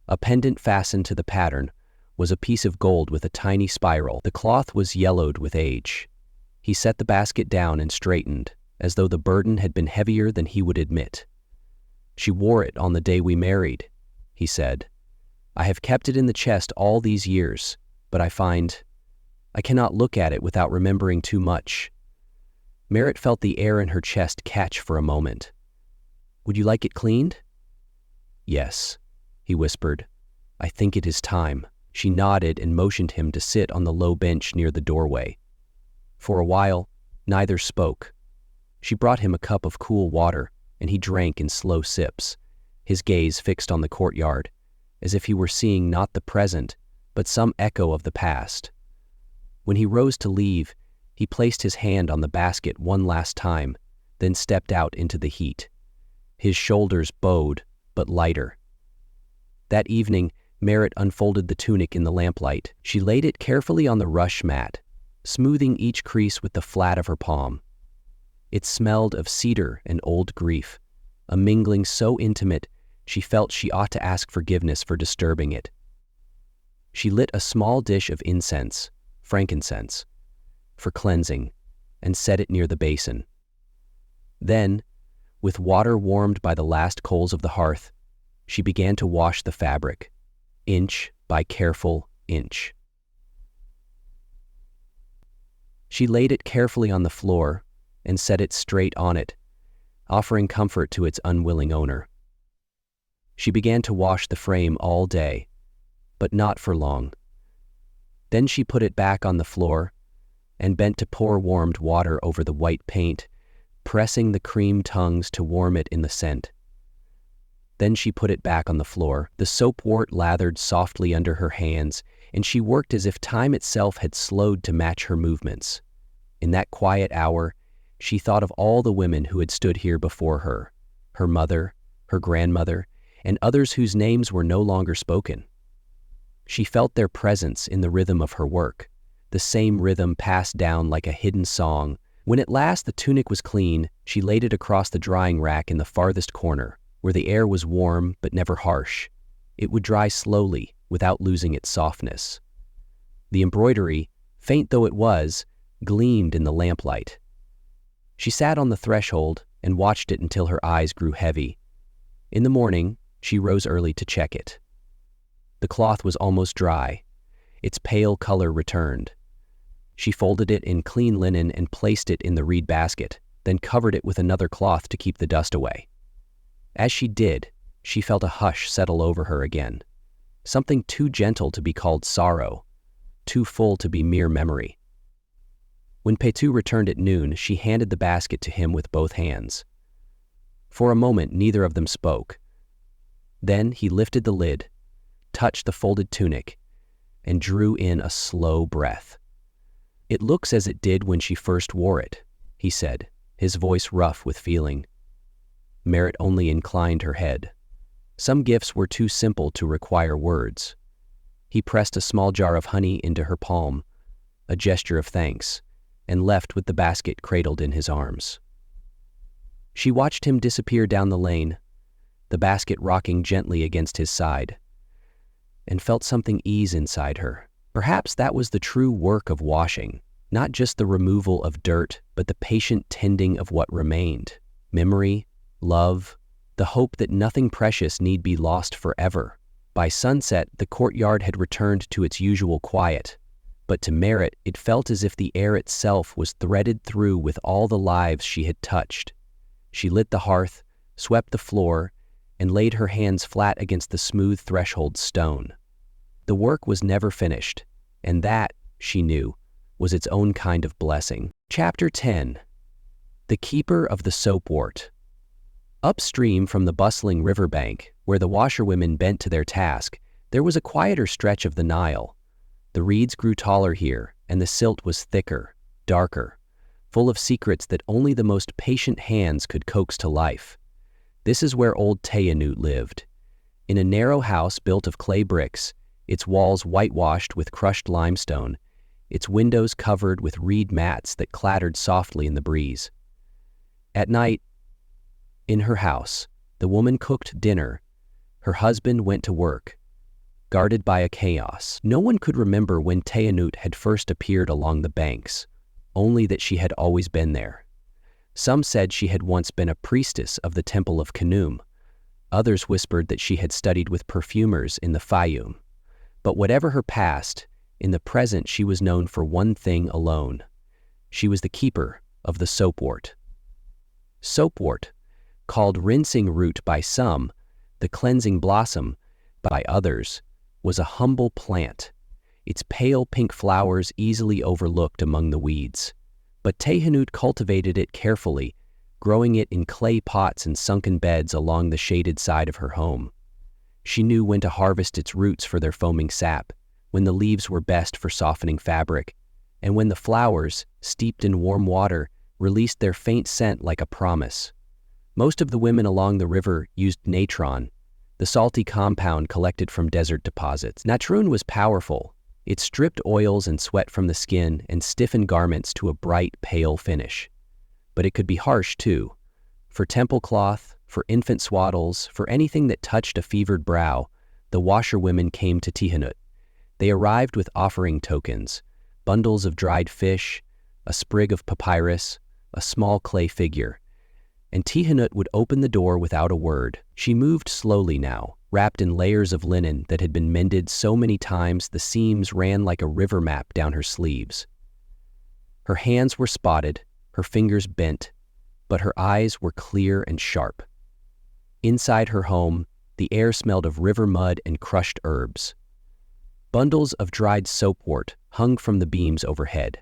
A pendant fastened to the pattern was a piece of gold with a tiny spiral. The cloth was yellowed with age. He set the basket down and straightened, as though the burden had been heavier than he would admit. "She wore it on the day we married," he said. "I have kept it in the chest all these years, but I cannot look at it without remembering too much." Merit felt the air in her chest catch for a moment. "Would you like it cleaned?" "Yes," he whispered. "I think it is time." She nodded and motioned him to sit on the low bench near the doorway. For a while, neither spoke. She brought him a cup of cool water, and he drank in slow sips, his gaze fixed on the courtyard, as if he were seeing not the present, but some echo of the past. When he rose to leave, he placed his hand on the basket one last time, then stepped out into the heat. His shoulders bowed, but lighter. That evening, Merit unfolded the tunic in the lamplight. She laid it carefully on the rush mat, smoothing each crease with the flat of her palm. It smelled of cedar and old grief, a mingling so intimate she felt she ought to ask forgiveness for disturbing it. She lit a small dish of incense, frankincense, for cleansing, and set it near the basin. Then, with water warmed by the last coals of the hearth, she began to wash the fabric, inch by careful inch. She laid it carefully on the floor and set it straight on it, offering comfort to its unwilling owner. She began to wash the frame all day, but not for long. Then she put it back on the floor and bent to pour warmed water over the white paint, pressing the cream tongues to warm it in the scent. Then she put it back on the floor. The soapwort lathered softly under her hands, and she worked as if time itself had slowed to match her movements. In that quiet hour, she thought of all the women who had stood here before her, her mother, her grandmother, and others whose names were no longer spoken. She felt their presence in the rhythm of her work, the same rhythm passed down like a hidden song. When at last the tunic was clean, she laid it across the drying rack in the farthest corner, where the air was warm but never harsh. It would dry slowly, without losing its softness. The embroidery, faint though it was, gleamed in the lamplight. She sat on the threshold and watched it until her eyes grew heavy. In the morning, she rose early to check it. The cloth was almost dry. Its pale color returned. She folded it in clean linen and placed it in the reed basket, then covered it with another cloth to keep the dust away. As she did, she felt a hush settle over her again. Something too gentle to be called sorrow, too full to be mere memory. When Petu returned at noon, she handed the basket to him with both hands. For a moment, neither of them spoke. Then he lifted the lid, touched the folded tunic, and drew in a slow breath. "It looks as it did when she first wore it," he said, his voice rough with feeling. Merit only inclined her head. Some gifts were too simple to require words. He pressed a small jar of honey into her palm, a gesture of thanks, and left with the basket cradled in his arms. She watched him disappear down the lane, the basket rocking gently against his side, and felt something ease inside her. Perhaps that was the true work of washing, not just the removal of dirt, but the patient tending of what remained. Memory, love, the hope that nothing precious need be lost forever. By sunset, the courtyard had returned to its usual quiet, but to Merit it felt as if the air itself was threaded through with all the lives she had touched. She lit the hearth, swept the floor, and laid her hands flat against the smooth threshold stone. The work was never finished, and that, she knew, was its own kind of blessing. Chapter 10. The Keeper of the Soapwort. Upstream from the bustling riverbank, where the washerwomen bent to their task, there was a quieter stretch of the Nile. The reeds grew taller here, and the silt was thicker, darker, full of secrets that only the most patient hands could coax to life. This is where old Tayyanut lived. In a narrow house built of clay bricks, its walls whitewashed with crushed limestone, its windows covered with reed mats that clattered softly in the breeze. At night, in her house, the woman cooked dinner. Her husband went to work, guarded by a chaos. No one could remember when Tayyanut had first appeared along the banks, only that she had always been there. Some said she had once been a priestess of the temple of Khnum. Others whispered that she had studied with perfumers in the Fayum. But whatever her past, in the present she was known for one thing alone. She was the keeper of the soapwort. Soapwort, called rinsing root by some, the cleansing blossom by others, was a humble plant, its pale pink flowers easily overlooked among the weeds. But Tayyanut cultivated it carefully, growing it in clay pots and sunken beds along the shaded side of her home. She knew when to harvest its roots for their foaming sap, when the leaves were best for softening fabric, and when the flowers, steeped in warm water, released their faint scent like a promise. Most of the women along the river used natron, the salty compound collected from desert deposits. Natron was powerful. It stripped oils and sweat from the skin and stiffened garments to a bright, pale finish. But it could be harsh, too. For temple cloth, for infant swaddles, for anything that touched a fevered brow, the washerwomen came to Tayyanut. They arrived with offering tokens, bundles of dried fish, a sprig of papyrus, a small clay figure. And Tayyanut would open the door without a word. She moved slowly now, wrapped in layers of linen that had been mended so many times the seams ran like a river map down her sleeves. Her hands were spotted, her fingers bent, but her eyes were clear and sharp. Inside her home, the air smelled of river mud and crushed herbs. Bundles of dried soapwort hung from the beams overhead.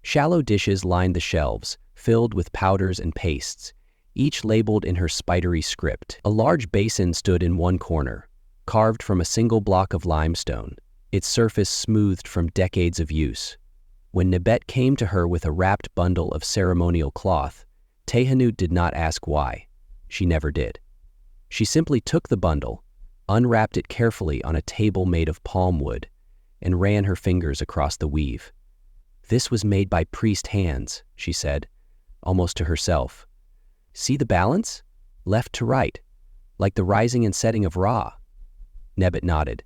Shallow dishes lined the shelves, filled with powders and pastes, each labeled in her spidery script. A large basin stood in one corner, carved from a single block of limestone, its surface smoothed from decades of use. When Nibet came to her with a wrapped bundle of ceremonial cloth, Tehanut did not ask why. She never did. She simply took the bundle, unwrapped it carefully on a table made of palm wood, and ran her fingers across the weave. "This was made by priest hands," she said, almost to herself. "See the balance? Left to right, like the rising and setting of Ra." Nebet nodded.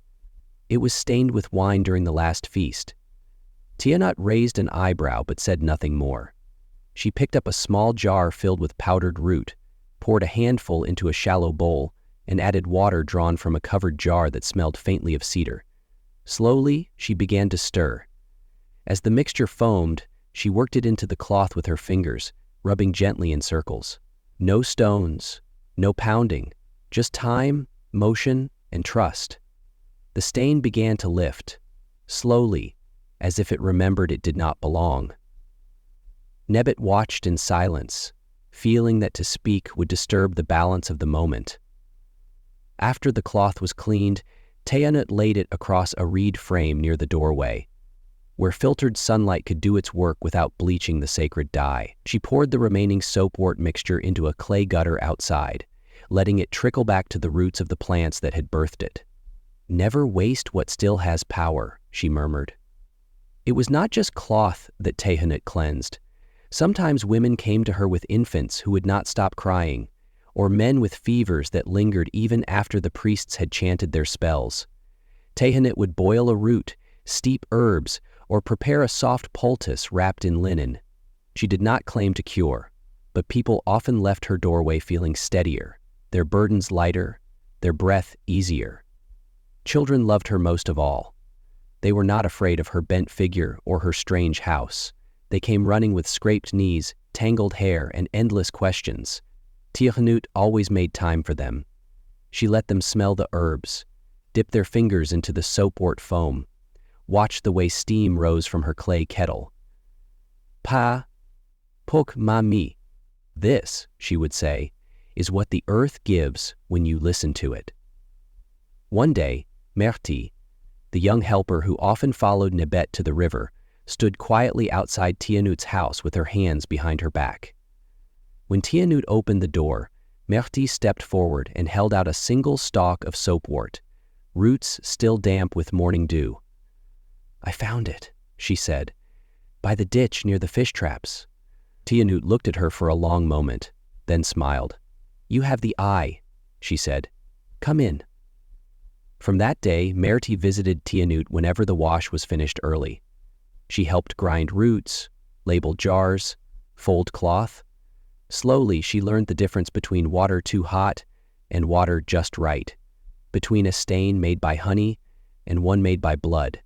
"It was stained with wine during the last feast." Tianut raised an eyebrow but said nothing more. She picked up a small jar filled with powdered root, poured a handful into a shallow bowl, and added water drawn from a covered jar that smelled faintly of cedar. Slowly, she began to stir. As the mixture foamed, she worked it into the cloth with her fingers, rubbing gently in circles. No stones, no pounding, just time, motion, and trust. The stain began to lift, slowly, as if it remembered it did not belong. Nebet watched in silence, feeling that to speak would disturb the balance of the moment. After the cloth was cleaned, Tehanut laid it across a reed frame near the doorway, where filtered sunlight could do its work without bleaching the sacred dye. She poured the remaining soapwort mixture into a clay gutter outside, letting it trickle back to the roots of the plants that had birthed it. "Never waste what still has power," she murmured. It was not just cloth that Tehanut cleansed. Sometimes women came to her with infants who would not stop crying, or men with fevers that lingered even after the priests had chanted their spells. Tehanut would boil a root, steep herbs, or prepare a soft poultice wrapped in linen. She did not claim to cure, but people often left her doorway feeling steadier, their burdens lighter, their breath easier. Children loved her most of all. They were not afraid of her bent figure or her strange house. They came running with scraped knees, tangled hair, and endless questions. Tehanut always made time for them. She let them smell the herbs, dip their fingers into the soapwort foam, watch the way steam rose from her clay kettle. "Pa, pok ma mi." "This," she would say, "is what the earth gives when you listen to it." One day, Merti, the young helper who often followed Nebet to the river, stood quietly outside Tianut's house with her hands behind her back. When Tianut opened the door, Merti stepped forward and held out a single stalk of soapwort, roots still damp with morning dew. "I found it," she said, "by the ditch near the fish traps." Tianut looked at her for a long moment, then smiled. "You have the eye," she said. "Come in." From that day, Merti visited Tianut whenever the wash was finished early. She helped grind roots, label jars, fold cloth. Slowly, she learned the difference between water too hot and water just right, between a stain made by honey and one made by blood.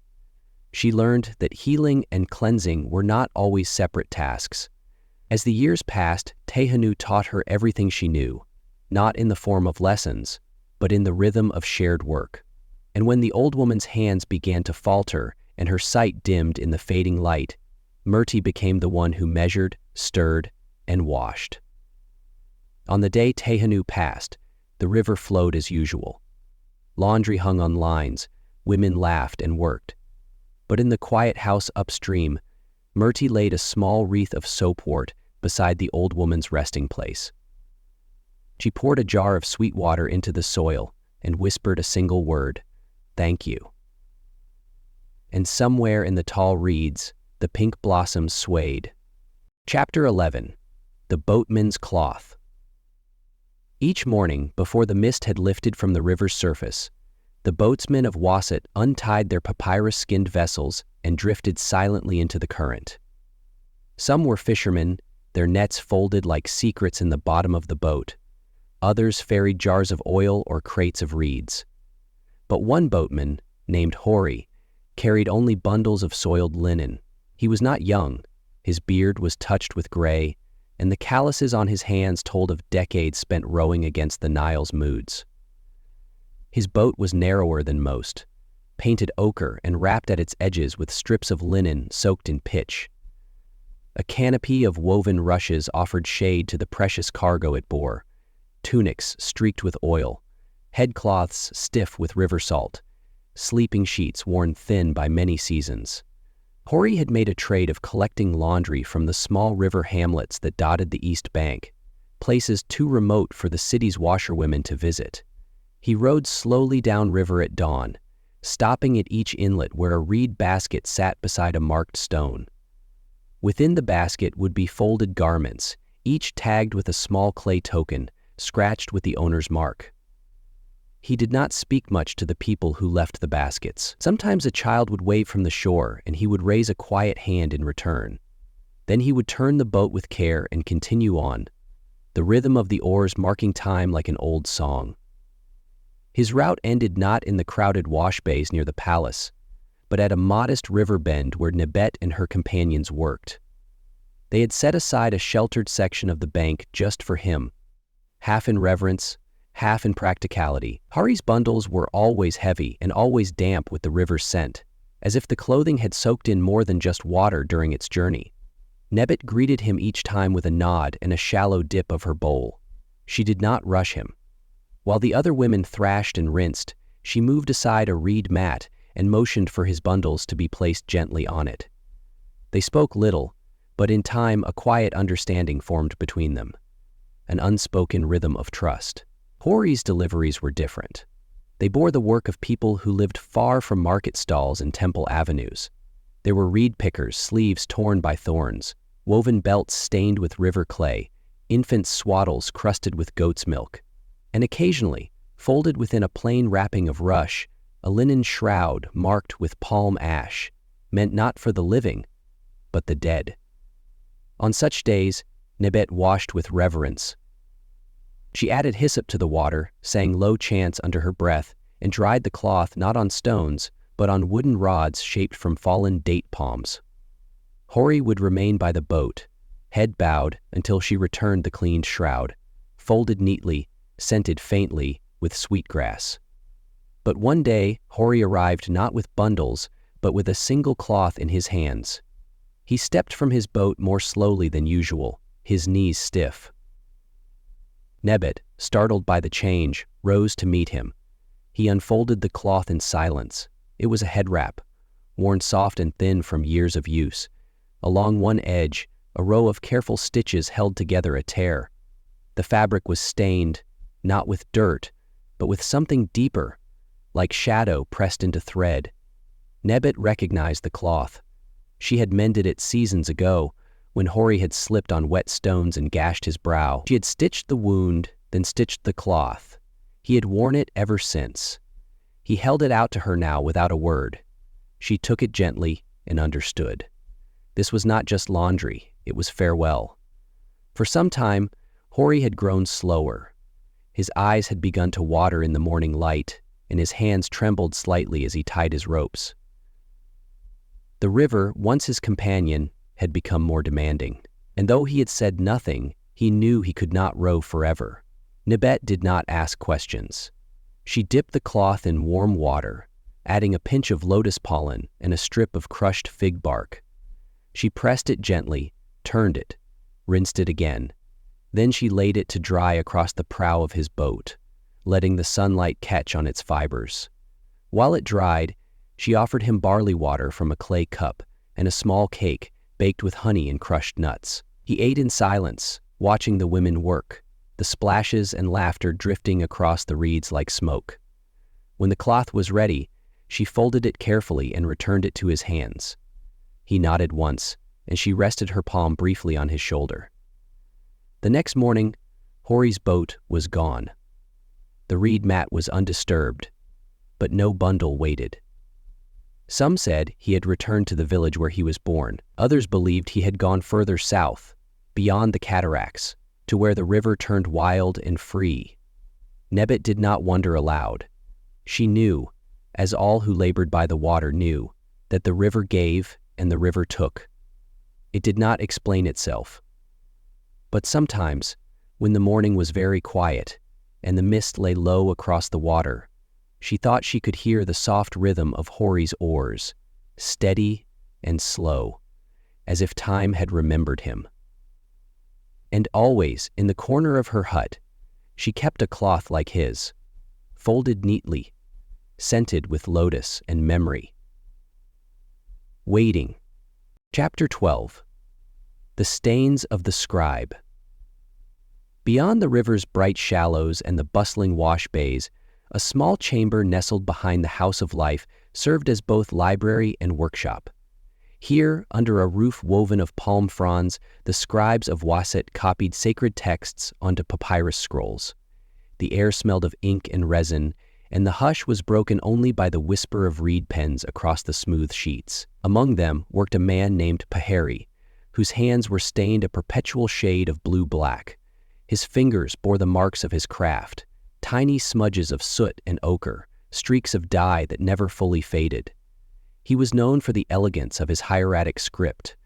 She learned that healing and cleansing were not always separate tasks. As the years passed, Tehanut taught her everything she knew, not in the form of lessons, but in the rhythm of shared work. And when the old woman's hands began to falter and her sight dimmed in the fading light, Merti became the one who measured, stirred, and washed. On the day Tehanut passed, the river flowed as usual. Laundry hung on lines, women laughed and worked. But in the quiet house upstream, Merti laid a small wreath of soapwort beside the old woman's resting place. She poured a jar of sweet water into the soil and whispered a single word, "Thank you." And somewhere in the tall reeds, the pink blossoms swayed. Chapter 11. The Boatman's Cloth. Each morning, before the mist had lifted from the river's surface, the boatsmen of Wasset untied their papyrus-skinned vessels and drifted silently into the current. Some were fishermen, their nets folded like secrets in the bottom of the boat. Others ferried jars of oil or crates of reeds. But one boatman, named Hori, carried only bundles of soiled linen. He was not young, His beard was touched with gray, and the calluses on his hands told of decades spent rowing against the Nile's moods. His boat was narrower than most, painted ochre and wrapped at its edges with strips of linen soaked in pitch. A canopy of woven rushes offered shade to the precious cargo it bore, tunics streaked with oil, headcloths stiff with river salt, sleeping sheets worn thin by many seasons. Hori had made a trade of collecting laundry from the small river hamlets that dotted the east bank, places too remote for the city's washerwomen to visit. He rowed slowly downriver at dawn, stopping at each inlet where a reed basket sat beside a marked stone. Within the basket would be folded garments, each tagged with a small clay token, scratched with the owner's mark. He did not speak much to the people who left the baskets. Sometimes a child would wave from the shore, and he would raise a quiet hand in return. Then he would turn the boat with care and continue on, the rhythm of the oars marking time like an old song. His route ended not in the crowded wash bays near the palace, but at a modest river bend where Nebet and her companions worked. They had set aside a sheltered section of the bank just for him, half in reverence, half in practicality. Hari's bundles were always heavy and always damp with the river's scent, as if the clothing had soaked in more than just water during its journey. Nebet greeted him each time with a nod and a shallow dip of her bowl. She did not rush him. While the other women thrashed and rinsed, she moved aside a reed mat and motioned for his bundles to be placed gently on it. They spoke little, but in time a quiet understanding formed between them, an unspoken rhythm of trust. Hori's deliveries were different. They bore the work of people who lived far from market stalls and temple avenues. There were reed pickers' sleeves torn by thorns, woven belts stained with river clay, infant swaddles crusted with goat's milk, and occasionally, folded within a plain wrapping of rush, a linen shroud marked with palm ash, meant not for the living, but the dead. On such days, Nebet washed with reverence. She added hyssop to the water, sang low chants under her breath, and dried the cloth not on stones, but on wooden rods shaped from fallen date palms. Hori would remain by the boat, head bowed, until she returned the cleaned shroud, folded neatly, scented faintly with sweetgrass. But one day, Hori arrived not with bundles, but with a single cloth in his hands. He stepped from his boat more slowly than usual, his knees stiff. Nebet, startled by the change, rose to meet him. He unfolded the cloth in silence. It was a head wrap, worn soft and thin from years of use. Along one edge, a row of careful stitches held together a tear. The fabric was stained, not with dirt, but with something deeper, like shadow pressed into thread. Nebet recognized the cloth. She had mended it seasons ago, when Hori had slipped on wet stones and gashed his brow. She had stitched the wound, then stitched the cloth. He had worn it ever since. He held it out to her now without a word. She took it gently and understood. This was not just laundry, it was farewell. For some time, Hori had grown slower. His eyes had begun to water in the morning light, and his hands trembled slightly as he tied his ropes. The river, once his companion, had become more demanding, and though he had said nothing, he knew he could not row forever. Nebet did not ask questions. She dipped the cloth in warm water, adding a pinch of lotus pollen and a strip of crushed fig bark. She pressed it gently, turned it, rinsed it again. Then she laid it to dry across the prow of his boat, letting the sunlight catch on its fibers. While it dried, she offered him barley water from a clay cup and a small cake baked with honey and crushed nuts. He ate in silence, watching the women work, the splashes and laughter drifting across the reeds like smoke. When the cloth was ready, she folded it carefully and returned it to his hands. He nodded once, and she rested her palm briefly on his shoulder. The next morning, Hori's boat was gone. The reed mat was undisturbed, but no bundle waited. Some said he had returned to the village where he was born. Others believed he had gone further south, beyond the cataracts, to where the river turned wild and free. Nebet did not wonder aloud. She knew, as all who labored by the water knew, that the river gave and the river took. It did not explain itself. But sometimes, when the morning was very quiet and the mist lay low across the water, she thought she could hear the soft rhythm of Hori's oars, steady and slow, as if time had remembered him. And always, in the corner of her hut, she kept a cloth like his, folded neatly, scented with lotus and memory. Waiting. Chapter 12. The Stains of the Scribe. Beyond the river's bright shallows and the bustling wash bays, a small chamber nestled behind the House of Life served as both library and workshop. Here, under a roof woven of palm fronds, the scribes of Waset copied sacred texts onto papyrus scrolls. The air smelled of ink and resin, and the hush was broken only by the whisper of reed pens across the smooth sheets. Among them worked a man named Paheri, whose hands were stained a perpetual shade of blue-black. His fingers bore the marks of his craft, tiny smudges of soot and ochre, streaks of dye that never fully faded. He was known for the elegance of his hieratic script,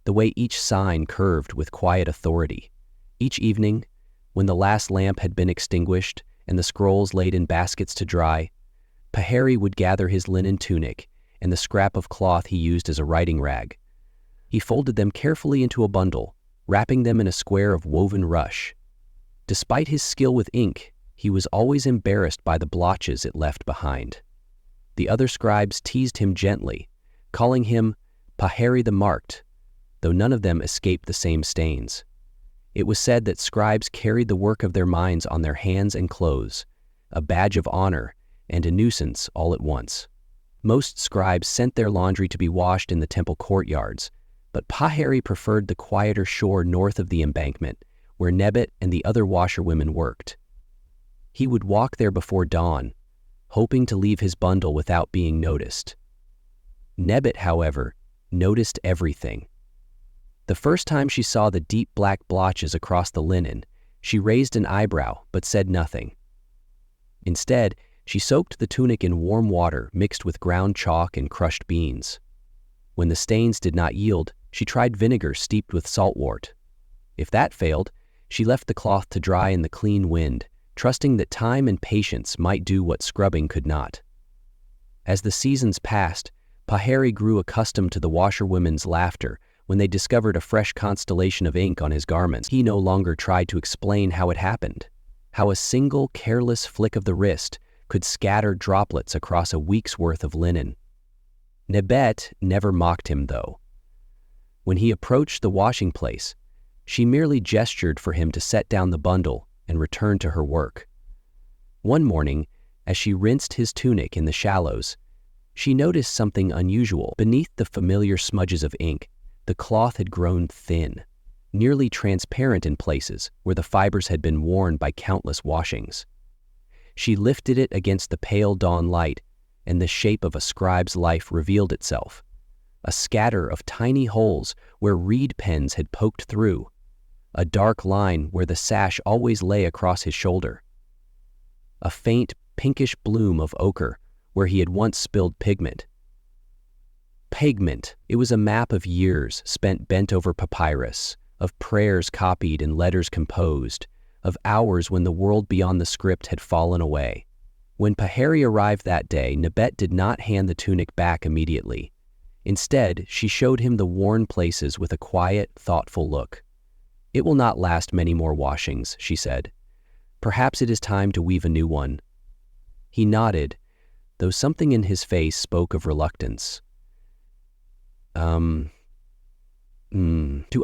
the way each sign curved with quiet authority. Each evening, when the last lamp had been extinguished and the scrolls laid in baskets to dry, Paheri would gather his linen tunic and the scrap of cloth he used as a writing rag. He folded them carefully into a bundle, wrapping them in a square of woven rush. Despite his skill with ink, he was always embarrassed by the blotches it left behind. The other scribes teased him gently, calling him Paheri the Marked, though none of them escaped the same stains. It was said that scribes carried the work of their minds on their hands and clothes, a badge of honor and a nuisance all at once. Most scribes sent their laundry to be washed in the temple courtyards, but Paheri preferred the quieter shore north of the embankment, where Nebet and the other washerwomen worked. He would walk there before dawn, hoping to leave his bundle without being noticed. Nebet, however, noticed everything. The first time she saw the deep black blotches across the linen, she raised an eyebrow but said nothing. Instead, she soaked the tunic in warm water mixed with ground chalk and crushed beans. When the stains did not yield, she tried vinegar steeped with saltwort. If that failed, she left the cloth to dry in the clean wind, trusting that time and patience might do what scrubbing could not. As the seasons passed, Paheri grew accustomed to the washerwomen's laughter when they discovered a fresh constellation of ink on his garments. He no longer tried to explain how it happened, how a single careless flick of the wrist could scatter droplets across a week's worth of linen. Nebet never mocked him, though. When he approached the washing place, she merely gestured for him to set down the bundle and returned to her work. One morning, as she rinsed his tunic in the shallows, she noticed something unusual. Beneath the familiar smudges of ink, the cloth had grown thin, nearly transparent in places where the fibers had been worn by countless washings. She lifted it against the pale dawn light, and the shape of a scribe's life revealed itself, a scatter of tiny holes where reed pens had poked through, a dark line where the sash always lay across his shoulder, a faint pinkish bloom of ochre where he had once spilled pigment. Pigment. It was a map of years spent bent over papyrus, of prayers copied and letters composed, of hours when the world beyond the script had fallen away. When Paheri arrived that day, Nebet did not hand the tunic back immediately. Instead, she showed him the worn places with a quiet, thoughtful look. "It will not last many more washings," she said. "Perhaps it is time to weave a new one." He nodded, though something in his face spoke of reluctance. To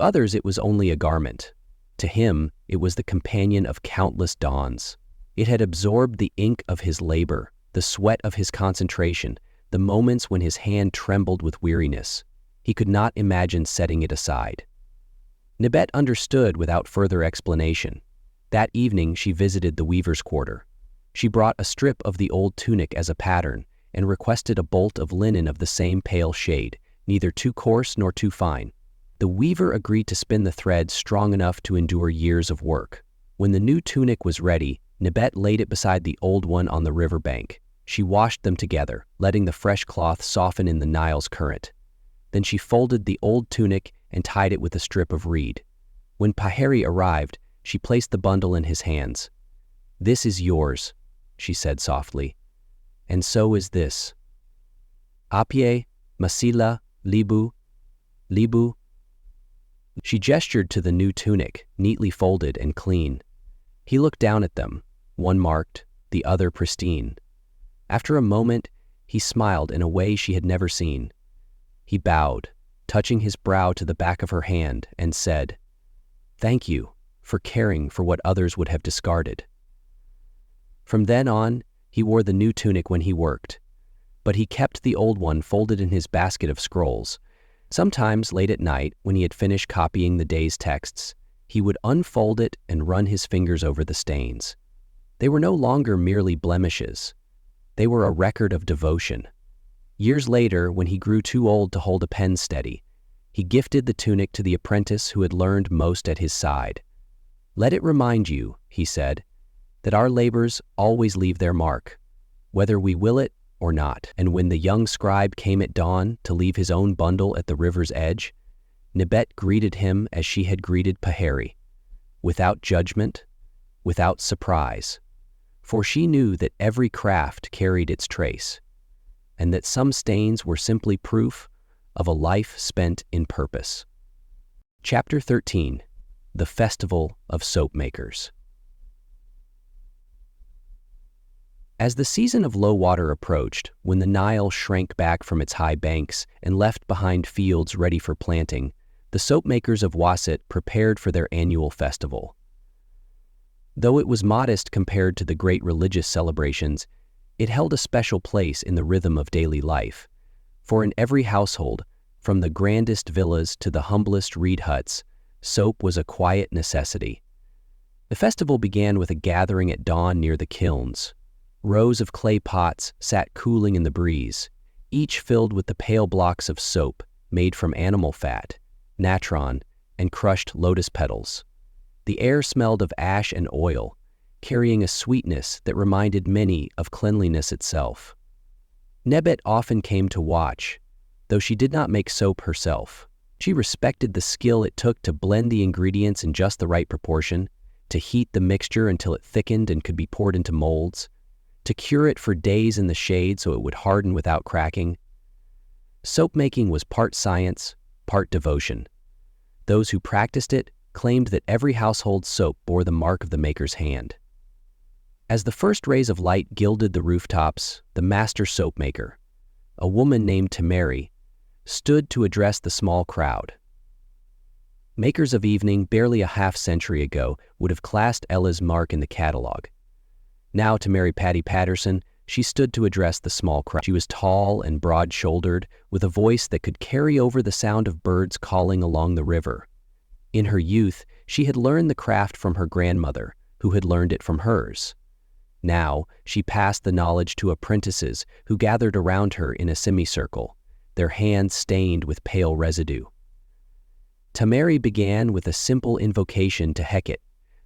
others it was only a garment. To him, it was the companion of countless dawns. It had absorbed the ink of his labor, the sweat of his concentration, the moments when his hand trembled with weariness. He could not imagine setting it aside. Nebet understood without further explanation. That evening she visited the weaver's quarter. She brought a strip of the old tunic as a pattern and requested a bolt of linen of the same pale shade, neither too coarse nor too fine. The weaver agreed to spin the thread strong enough to endure years of work. When the new tunic was ready, Nebet laid it beside the old one on the riverbank. She washed them together, letting the fresh cloth soften in the Nile's current. Then she folded the old tunic and tied it with a strip of reed. When Paheri arrived, she placed the bundle in his hands. "This is yours," she said softly. "And so is this. Apie, Masila, Libu, Libu." She gestured to the new tunic, neatly folded and clean. He looked down at them, one marked, the other pristine. After a moment, he smiled in a way she had never seen. He bowed, touching his brow to the back of her hand, and said, "Thank you for caring for what others would have discarded." From then on, he wore the new tunic when he worked, but he kept the old one folded in his basket of scrolls. Sometimes, late at night, when he had finished copying the day's texts, he would unfold it and run his fingers over the stains. They were no longer merely blemishes. They were a record of devotion. Years later, when he grew too old to hold a pen steady, he gifted the tunic to the apprentice who had learned most at his side. "Let it remind you," he said, "that our labors always leave their mark, whether we will it or not." And when the young scribe came at dawn to leave his own bundle at the river's edge, Nibet greeted him as she had greeted Paheri, without judgment, without surprise, for she knew that every craft carried its trace, and that some stains were simply proof of a life spent in purpose. Chapter 13. The Festival of Soap Makers. As the season of low water approached, when the Nile shrank back from its high banks and left behind fields ready for planting, the soap makers of Wasit prepared for their annual festival. Though it was modest compared to the great religious celebrations, it held a special place in the rhythm of daily life, for in every household, from the grandest villas to the humblest reed huts, soap was a quiet necessity. The festival began with a gathering at dawn near the kilns. Rows of clay pots sat cooling in the breeze, each filled with the pale blocks of soap made from animal fat, natron, and crushed lotus petals. The air smelled of ash and oil, carrying a sweetness that reminded many of cleanliness itself. Nebet often came to watch, though she did not make soap herself. She respected the skill it took to blend the ingredients in just the right proportion, to heat the mixture until it thickened and could be poured into molds, to cure it for days in the shade so it would harden without cracking. Soap making was part science, part devotion. Those who practiced it claimed that every household soap bore the mark of the maker's hand. As the first rays of light gilded the rooftops, the master soap maker, a woman named Tamari, stood to address the small crowd. Makers of evening barely a half-century ago would have classed Ella's mark in the catalog. Now, Tamari Patty Patterson, she stood to address the small crowd. She was tall and broad-shouldered, with a voice that could carry over the sound of birds calling along the river. In her youth, she had learned the craft from her grandmother, who had learned it from hers. Now, she passed the knowledge to apprentices who gathered around her in a semicircle, their hands stained with pale residue. Tamari began with a simple invocation to Hecate,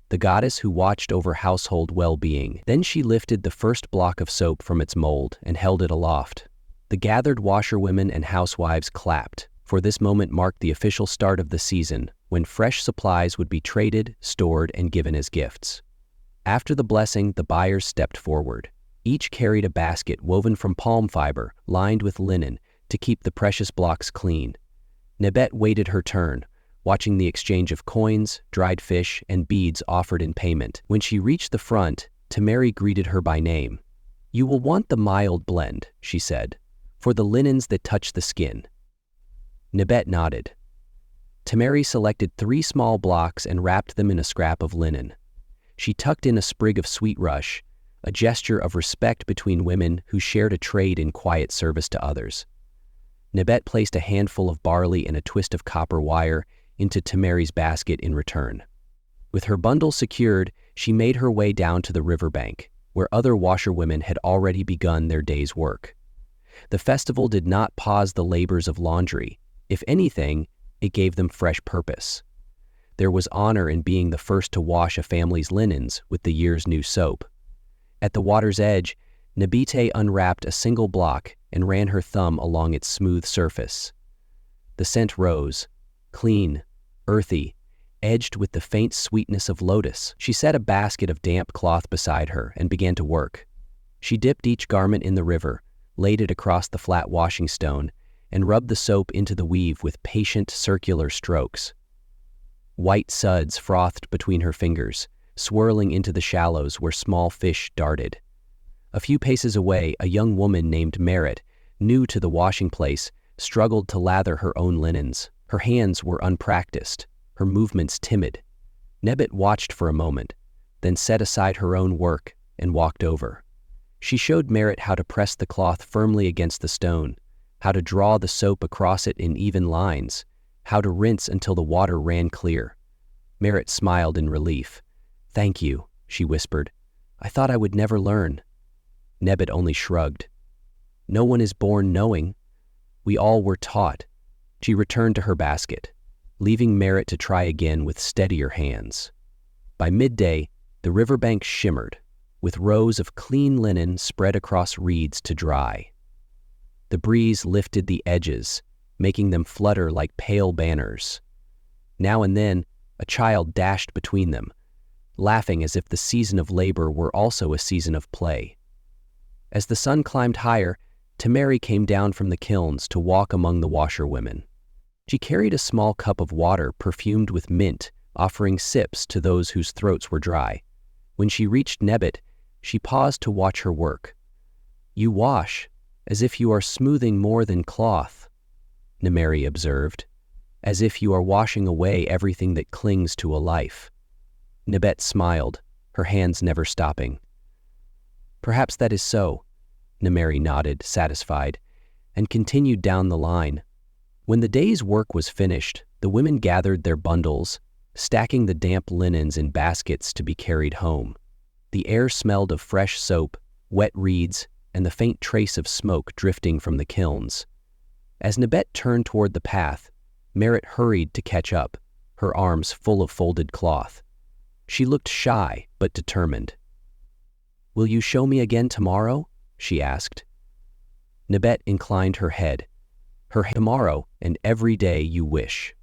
the goddess who watched over household well-being. Then she lifted the first block of soap from its mold and held it aloft. The gathered washerwomen and housewives clapped, for this moment marked the official start of the season, when fresh supplies would be traded, stored, and given as gifts. After the blessing, the buyers stepped forward. Each carried a basket woven from palm fiber, lined with linen, to keep the precious blocks clean. Nebet waited her turn, watching the exchange of coins, dried fish, and beads offered in payment. When she reached the front, Tamari greeted her by name. "You will want the mild blend," she said, "for the linens that touch the skin." Nebet nodded. Tamari selected 3 small blocks and wrapped them in a scrap of linen. She tucked in a sprig of sweet rush, a gesture of respect between women who shared a trade in quiet service to others. Nebet placed a handful of barley and a twist of copper wire into Tamari's basket in return. With her bundle secured, she made her way down to the riverbank, where other washerwomen had already begun their day's work. The festival did not pause the labors of laundry. If anything, it gave them fresh purpose. There was honor in being the first to wash a family's linens with the year's new soap. At the water's edge, Nabite unwrapped a single block and ran her thumb along its smooth surface. The scent rose, clean, earthy, edged with the faint sweetness of lotus. She set a basket of damp cloth beside her and began to work. She dipped each garment in the river, laid it across the flat washing stone, and rubbed the soap into the weave with patient circular strokes. White suds frothed between her fingers, swirling into the shallows where small fish darted. A few paces away, a young woman named Merritt, new to the washing place, struggled to lather her own linens. Her hands were unpracticed, her movements timid. Nebbit watched for a moment, then set aside her own work and walked over. She showed Merritt how to press the cloth firmly against the stone, how to draw the soap across it in even lines, how to rinse until the water ran clear. Merritt smiled in relief. "Thank you," she whispered. "I thought I would never learn." Nebbit only shrugged. "No one is born knowing. We all were taught." She returned to her basket, leaving Merritt to try again with steadier hands. By midday, the riverbank shimmered, with rows of clean linen spread across reeds to dry. The breeze lifted the edges, making them flutter like pale banners. Now and then, a child dashed between them, laughing as if the season of labor were also a season of play. As the sun climbed higher, Tamari came down from the kilns to walk among the washerwomen. She carried a small cup of water perfumed with mint, offering sips to those whose throats were dry. When she reached Nebbit, she paused to watch her work. "You wash as if you are smoothing more than cloth," Namari observed, "as if you are washing away everything that clings to a life." Nebbit smiled, her hands never stopping. "Perhaps that is so," Namari nodded, satisfied, and continued down the line. When the day's work was finished, the women gathered their bundles, stacking the damp linens in baskets to be carried home. The air smelled of fresh soap, wet reeds, and the faint trace of smoke drifting from the kilns. As Nebbit turned toward the path, Merritt hurried to catch up, her arms full of folded cloth. She looked shy but determined. "Will you show me again tomorrow?" she asked. Nebbit inclined her head. "Tomorrow and every day you wish."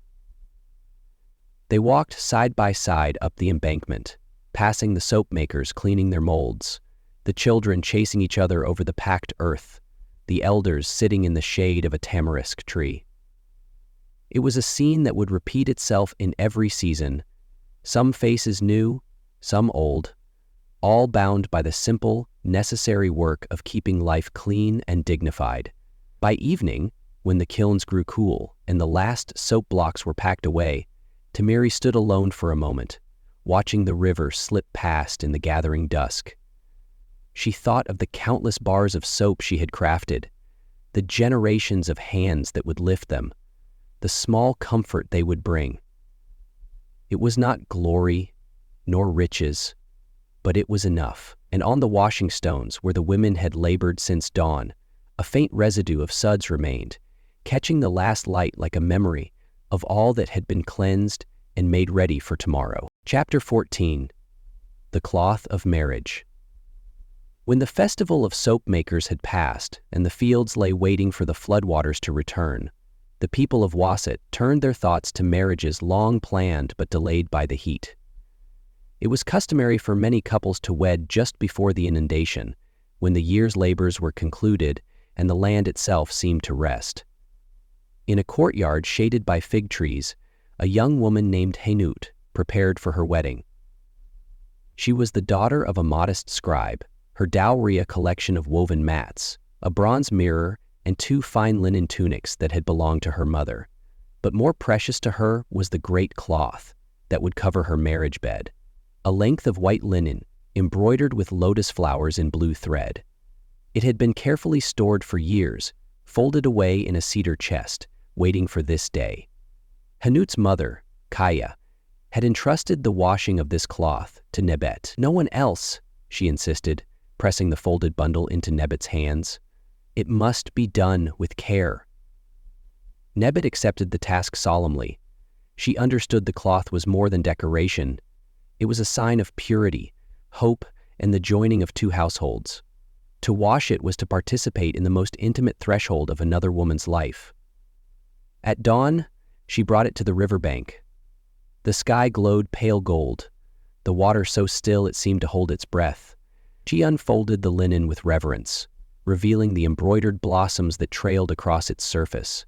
They walked side by side up the embankment, passing the soap makers cleaning their molds, the children chasing each other over the packed earth, the elders sitting in the shade of a tamarisk tree. It was a scene that would repeat itself in every season, some faces new, some old, all bound by the simple, necessary work of keeping life clean and dignified. By evening, when the kilns grew cool and the last soap blocks were packed away, Tamari stood alone for a moment, watching the river slip past in the gathering dusk. She thought of the countless bars of soap she had crafted, the generations of hands that would lift them, the small comfort they would bring. It was not glory, nor riches, but it was enough, and on the washing stones where the women had labored since dawn, a faint residue of suds remained, catching the last light like a memory of all that had been cleansed and made ready for tomorrow. Chapter 14. The Cloth of Marriage. When the festival of soap makers had passed and the fields lay waiting for the floodwaters to return, the people of Wasset turned their thoughts to marriages long planned but delayed by the heat. It was customary for many couples to wed just before the inundation, when the year's labors were concluded and the land itself seemed to rest. In a courtyard shaded by fig trees, a young woman named Hanut prepared for her wedding. She was the daughter of a modest scribe, her dowry a collection of woven mats, a bronze mirror, and 2 fine linen tunics that had belonged to her mother. But more precious to her was the great cloth that would cover her marriage bed, a length of white linen embroidered with lotus flowers in blue thread. It had been carefully stored for years, folded away in a cedar chest, waiting for this day. Hanut's mother, Kaya, had entrusted the washing of this cloth to Nebbit. "No one else," she insisted, pressing the folded bundle into Nebbit's hands. "It must be done with care." Nebbit accepted the task solemnly. She understood the cloth was more than decoration. It was a sign of purity, hope, and the joining of 2 households. To wash it was to participate in the most intimate threshold of another woman's life. At dawn, She brought it to the riverbank. The sky glowed pale gold, the water so still it seemed to hold its breath. She unfolded the linen with reverence, revealing the embroidered blossoms that trailed across its surface.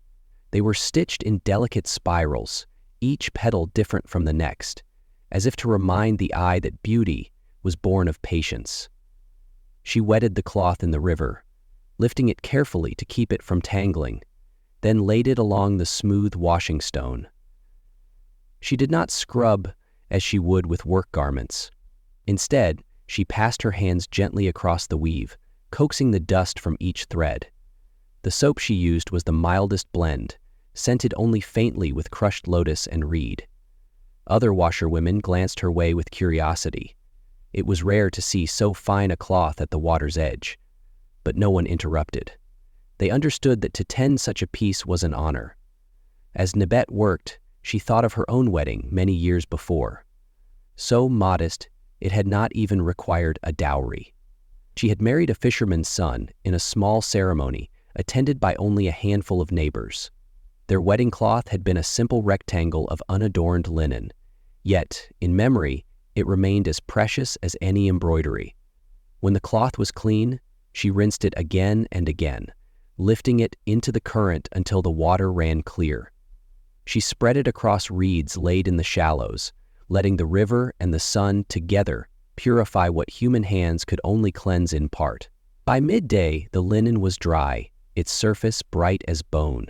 They were stitched in delicate spirals, each petal different from the next, as if to remind the eye that beauty was born of patience. She wetted the cloth in the river, lifting it carefully to keep it from tangling, then laid it along the smooth washing stone. She did not scrub as she would with work garments. Instead, she passed her hands gently across the weave, coaxing the dust from each thread. The soap she used was the mildest blend, scented only faintly with crushed lotus and reed. Other washerwomen glanced her way with curiosity. It was rare to see so fine a cloth at the water's edge, but no one interrupted. They understood that to tend such a piece was an honor. As Nibet worked, she thought of her own wedding many years before. So modest, it had not even required a dowry. She had married a fisherman's son in a small ceremony attended by only a handful of neighbors. Their wedding cloth had been a simple rectangle of unadorned linen, yet, in memory, it remained as precious as any embroidery. When the cloth was clean, she rinsed it again and again, lifting it into the current until the water ran clear. She spread it across reeds laid in the shallows, letting the river and the sun together purify what human hands could only cleanse in part. By midday, the linen was dry, its surface bright as bone.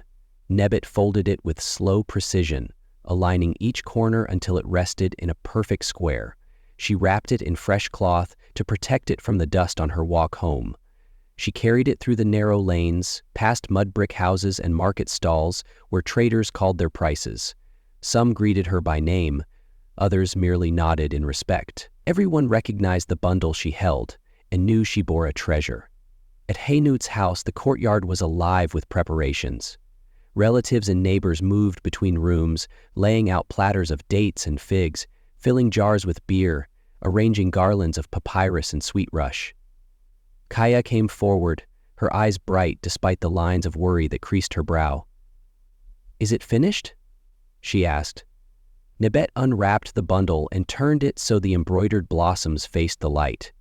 Nebet folded it with slow precision, aligning each corner until it rested in a perfect square. She wrapped it in fresh cloth to protect it from the dust on her walk home. She carried it through the narrow lanes, past mud brick houses and market stalls where traders called their prices. Some greeted her by name, others merely nodded in respect. Everyone recognized the bundle she held and knew she bore a treasure. At Haynut's house, the courtyard was alive with preparations. Relatives and neighbors moved between rooms, laying out platters of dates and figs, filling jars with beer, arranging garlands of papyrus and sweet rush. Kaya came forward, her eyes bright despite the lines of worry that creased her brow. "Is it finished?" she asked. Nibet unwrapped the bundle and turned it so the embroidered blossoms faced the light.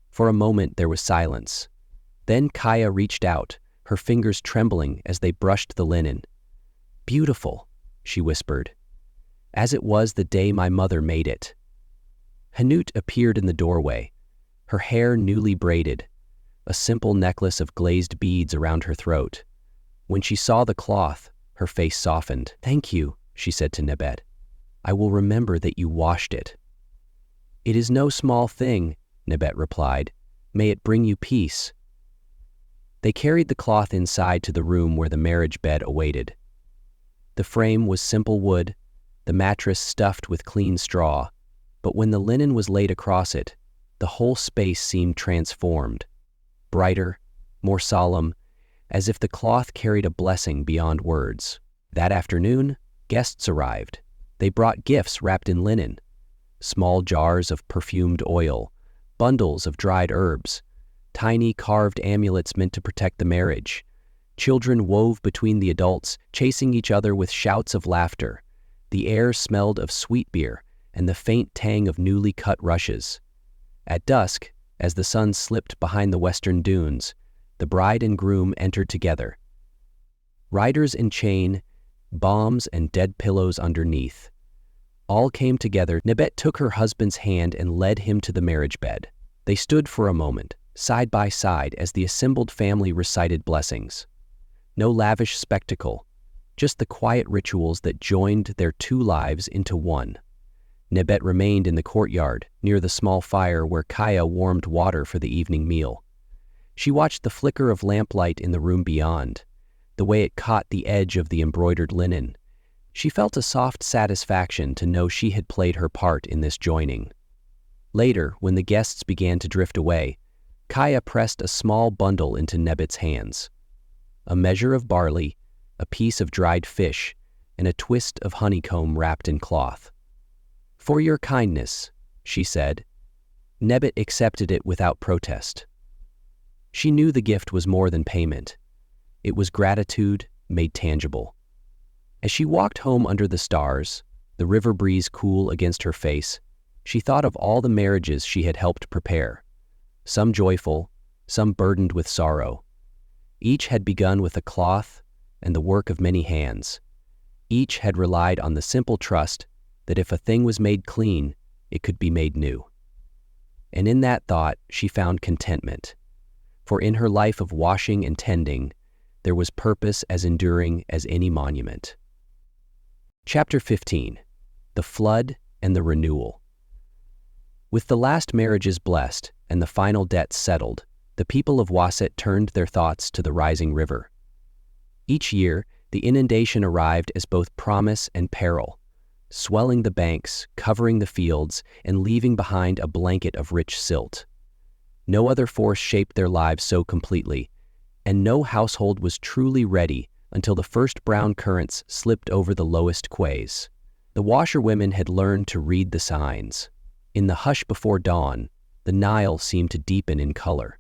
For a moment there was silence. Then Kaya reached out, her fingers trembling as they brushed the linen. "Beautiful," she whispered, "as it was the day my mother made it." Hanut appeared in the doorway, her hair newly braided, a simple necklace of glazed beads around her throat. When she saw the cloth, her face softened. "Thank you," she said to Nebet. "I will remember that you washed it." "It is no small thing," Nebet replied. "May it bring you peace." They carried the cloth inside to the room where the marriage bed awaited. The frame was simple wood, the mattress stuffed with clean straw, but when the linen was laid across it, the whole space seemed transformed, brighter, more solemn, as if the cloth carried a blessing beyond words. That afternoon, guests arrived. They brought gifts wrapped in linen, small jars of perfumed oil, bundles of dried herbs, tiny carved amulets meant to protect the marriage. Children wove between the adults, chasing each other with shouts of laughter. The air smelled of sweet beer and the faint tang of newly cut rushes. At dusk, as the sun slipped behind the western dunes, the bride and groom entered together. Riders in chain, bombs and dead pillows underneath. All came together. Nebet took her husband's hand and led him to the marriage bed. They stood for a moment, side by side, as the assembled family recited blessings. No lavish spectacle, just the quiet rituals that joined their two lives into one. Nebet remained in the courtyard, near the small fire where Kaya warmed water for the evening meal. She watched the flicker of lamplight in the room beyond, the way it caught the edge of the embroidered linen. She felt a soft satisfaction to know she had played her part in this joining. Later, when the guests began to drift away, Kaya pressed a small bundle into Nebet's hands. A measure of barley, a piece of dried fish, and a twist of honeycomb wrapped in cloth. "For your kindness," she said. Nebet accepted it without protest. She knew the gift was more than payment. It was gratitude made tangible. As she walked home under the stars, the river breeze cool against her face, she thought of all the marriages she had helped prepare, some joyful, some burdened with sorrow. Each had begun with a cloth and the work of many hands. Each had relied on the simple trust that if a thing was made clean, it could be made new. And in that thought, she found contentment. For in her life of washing and tending, there was purpose as enduring as any monument. Chapter 15. The Flood and the Renewal. With the last marriages blessed and the final debts settled, the people of Waset turned their thoughts to the rising river. Each year, the inundation arrived as both promise and peril, swelling the banks, covering the fields, and leaving behind a blanket of rich silt. No other force shaped their lives so completely, and no household was truly ready until the first brown currents slipped over the lowest quays. The washerwomen had learned to read the signs. In the hush before dawn, the Nile seemed to deepen in color.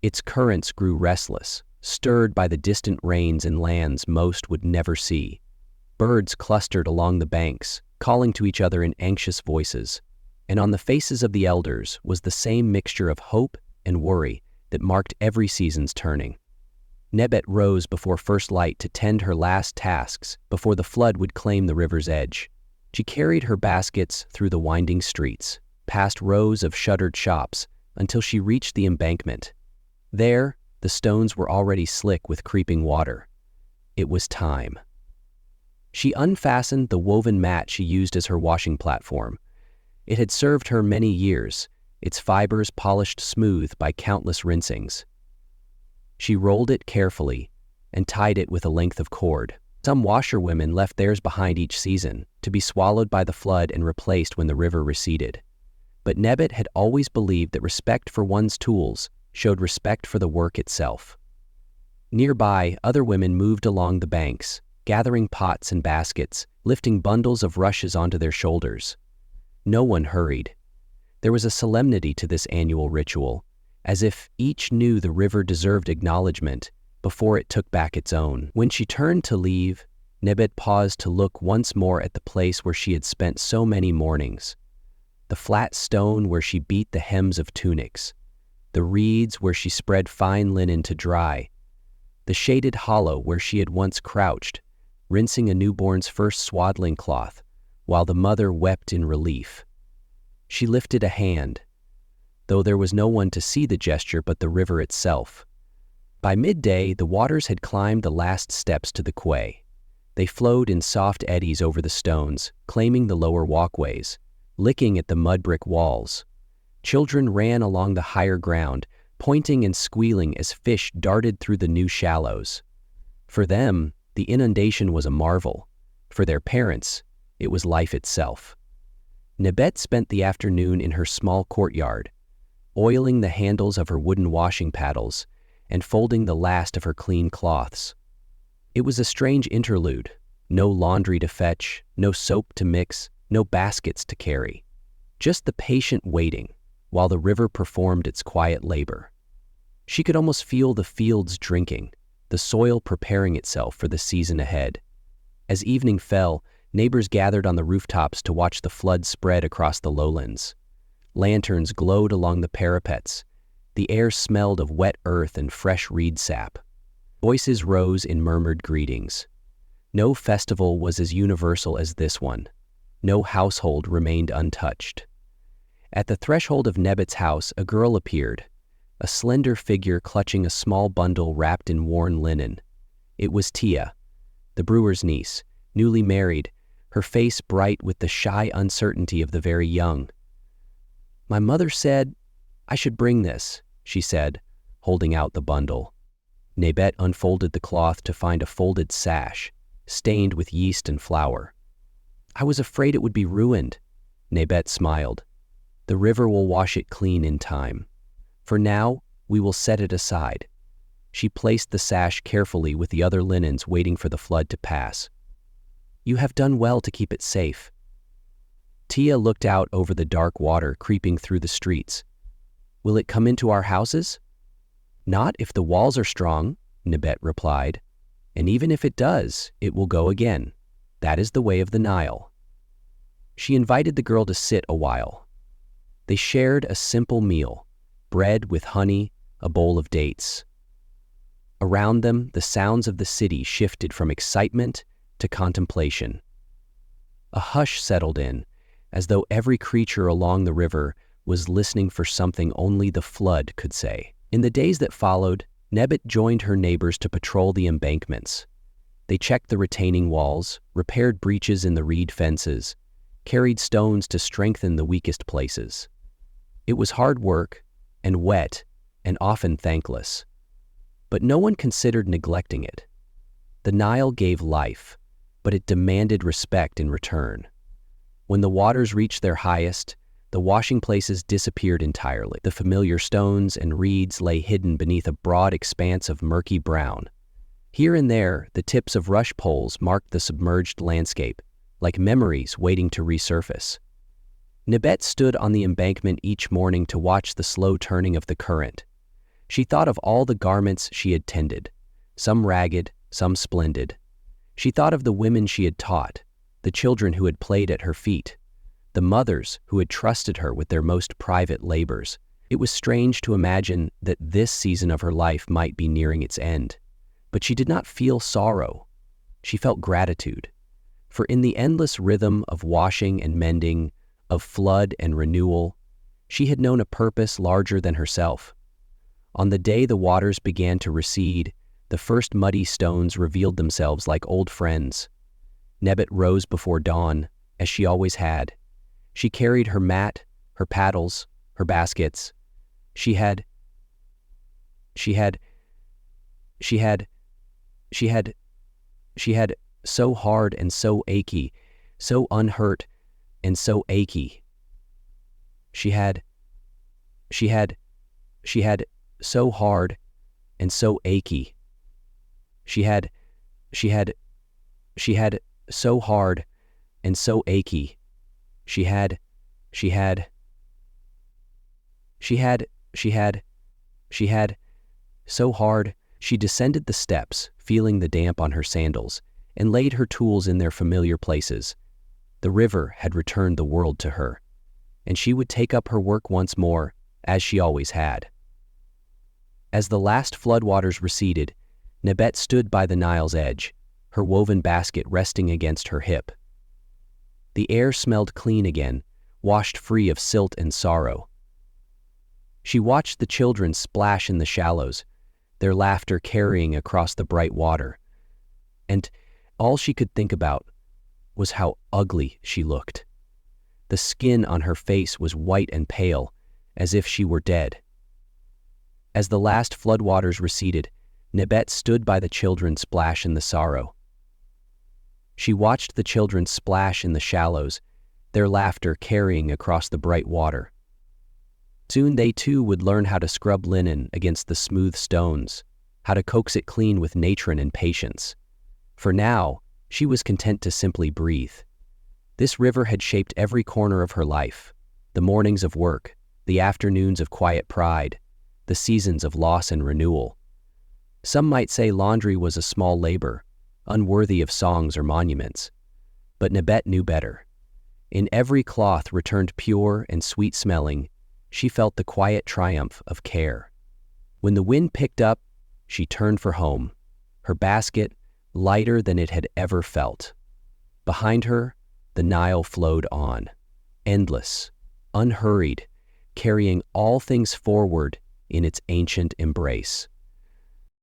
Its currents grew restless, stirred by the distant rains in lands most would never see. Birds clustered along the banks, calling to each other in anxious voices, and on the faces of the elders was the same mixture of hope and worry that marked every season's turning. Nebet rose before first light to tend her last tasks before the flood would claim the river's edge. She carried her baskets through the winding streets, past rows of shuttered shops, until she reached the embankment. There, the stones were already slick with creeping water. It was time. She unfastened the woven mat she used as her washing platform. It had served her many years, its fibers polished smooth by countless rinsings. She rolled it carefully and tied it with a length of cord. Some washerwomen left theirs behind each season, to be swallowed by the flood and replaced when the river receded. But Nebet had always believed that respect for one's tools showed respect for the work itself. Nearby, other women moved along the banks, gathering pots and baskets, lifting bundles of rushes onto their shoulders. No one hurried. There was a solemnity to this annual ritual, as if each knew the river deserved acknowledgement before it took back its own. When she turned to leave, Nebet paused to look once more at the place where she had spent so many mornings. The flat stone where she beat the hems of tunics, the reeds where she spread fine linen to dry, the shaded hollow where she had once crouched, rinsing a newborn's first swaddling cloth, while the mother wept in relief. She lifted a hand, though there was no one to see the gesture but the river itself. By midday, the waters had climbed the last steps to the quay. They flowed in soft eddies over the stones, claiming the lower walkways, licking at the mud brick walls. Children ran along the higher ground, pointing and squealing as fish darted through the new shallows. For them, the inundation was a marvel. For their parents, it was life itself. Nebet spent the afternoon in her small courtyard, oiling the handles of her wooden washing paddles and folding the last of her clean cloths. It was a strange interlude. No laundry to fetch, no soap to mix, no baskets to carry. Just the patient waiting, while the river performed its quiet labor. She could almost feel the fields drinking, the soil preparing itself for the season ahead. As evening fell, neighbors gathered on the rooftops to watch the flood spread across the lowlands. Lanterns glowed along the parapets. The air smelled of wet earth and fresh reed sap. Voices rose in murmured greetings. No festival was as universal as this one. No household remained untouched. At the threshold of Nebet's house, a girl appeared, a slender figure clutching a small bundle wrapped in worn linen. It was Tia, the brewer's niece, newly married, her face bright with the shy uncertainty of the very young. "My mother said I should bring this," she said, holding out the bundle. Nebet unfolded the cloth to find a folded sash, stained with yeast and flour. "I was afraid it would be ruined," Nebet smiled. "The river will wash it clean in time. For now, we will set it aside." She placed the sash carefully with the other linens waiting for the flood to pass. "You have done well to keep it safe." Tia looked out over the dark water creeping through the streets. "Will it come into our houses?" "Not if the walls are strong," Nebet replied. "And even if it does, it will go again. That is the way of the Nile. She invited the girl to sit a while. They shared a simple meal, bread with honey, a bowl of dates. Around them, the sounds of the city shifted from excitement to contemplation. A hush settled in, as though every creature along the river was listening for something only the flood could say. In the days that followed, Nebet joined her neighbors to patrol the embankments. They checked the retaining walls, repaired breaches in the reed fences, carried stones to strengthen the weakest places. It was hard work, and wet, and often thankless. But no one considered neglecting it. The Nile gave life, but it demanded respect in return. When the waters reached their highest, the washing places disappeared entirely. The familiar stones and reeds lay hidden beneath a broad expanse of murky brown. Here and there, the tips of rush poles marked the submerged landscape, like memories waiting to resurface. Nebet stood on the embankment each morning to watch the slow turning of the current. She thought of all the garments she had tended, some ragged, some splendid. She thought of the women she had taught, the children who had played at her feet, the mothers who had trusted her with their most private labors. It was strange to imagine that this season of her life might be nearing its end. But she did not feel sorrow. She felt gratitude. For in the endless rhythm of washing and mending, of flood and renewal, she had known a purpose larger than herself. On the day the waters began to recede, the first muddy stones revealed themselves like old friends. Nebet rose before dawn, as she always had. She carried her mat, her paddles, her baskets. She had so hard and so achy, so unhurt and so achy. She had so hard and so achy. She had so hard and so achy. She had so hard. She descended the steps, feeling the damp on her sandals, and laid her tools in their familiar places. The river had returned the world to her, and she would take up her work once more, as she always had. As the last floodwaters receded, Nebet stood by the Nile's edge, her woven basket resting against her hip. The air smelled clean again, washed free of silt and sorrow. She watched the children splash in the shallows, their laughter carrying across the bright water, and all she could think about was how ugly she looked. The skin on her face was white and pale, as if she were dead. As the last floodwaters receded, Nebet stood by the children splash in the sorrow. She watched the children splash in the shallows, their laughter carrying across the bright water. Soon they too would learn how to scrub linen against the smooth stones, how to coax it clean with natron and patience. For now, she was content to simply breathe. This river had shaped every corner of her life, the mornings of work, the afternoons of quiet pride, the seasons of loss and renewal. Some might say laundry was a small labor, unworthy of songs or monuments. But Nebet knew better. In every cloth returned pure and sweet-smelling, she felt the quiet triumph of care. When the wind picked up, she turned for home, her basket lighter than it had ever felt. Behind her, the Nile flowed on, endless, unhurried, carrying all things forward in its ancient embrace.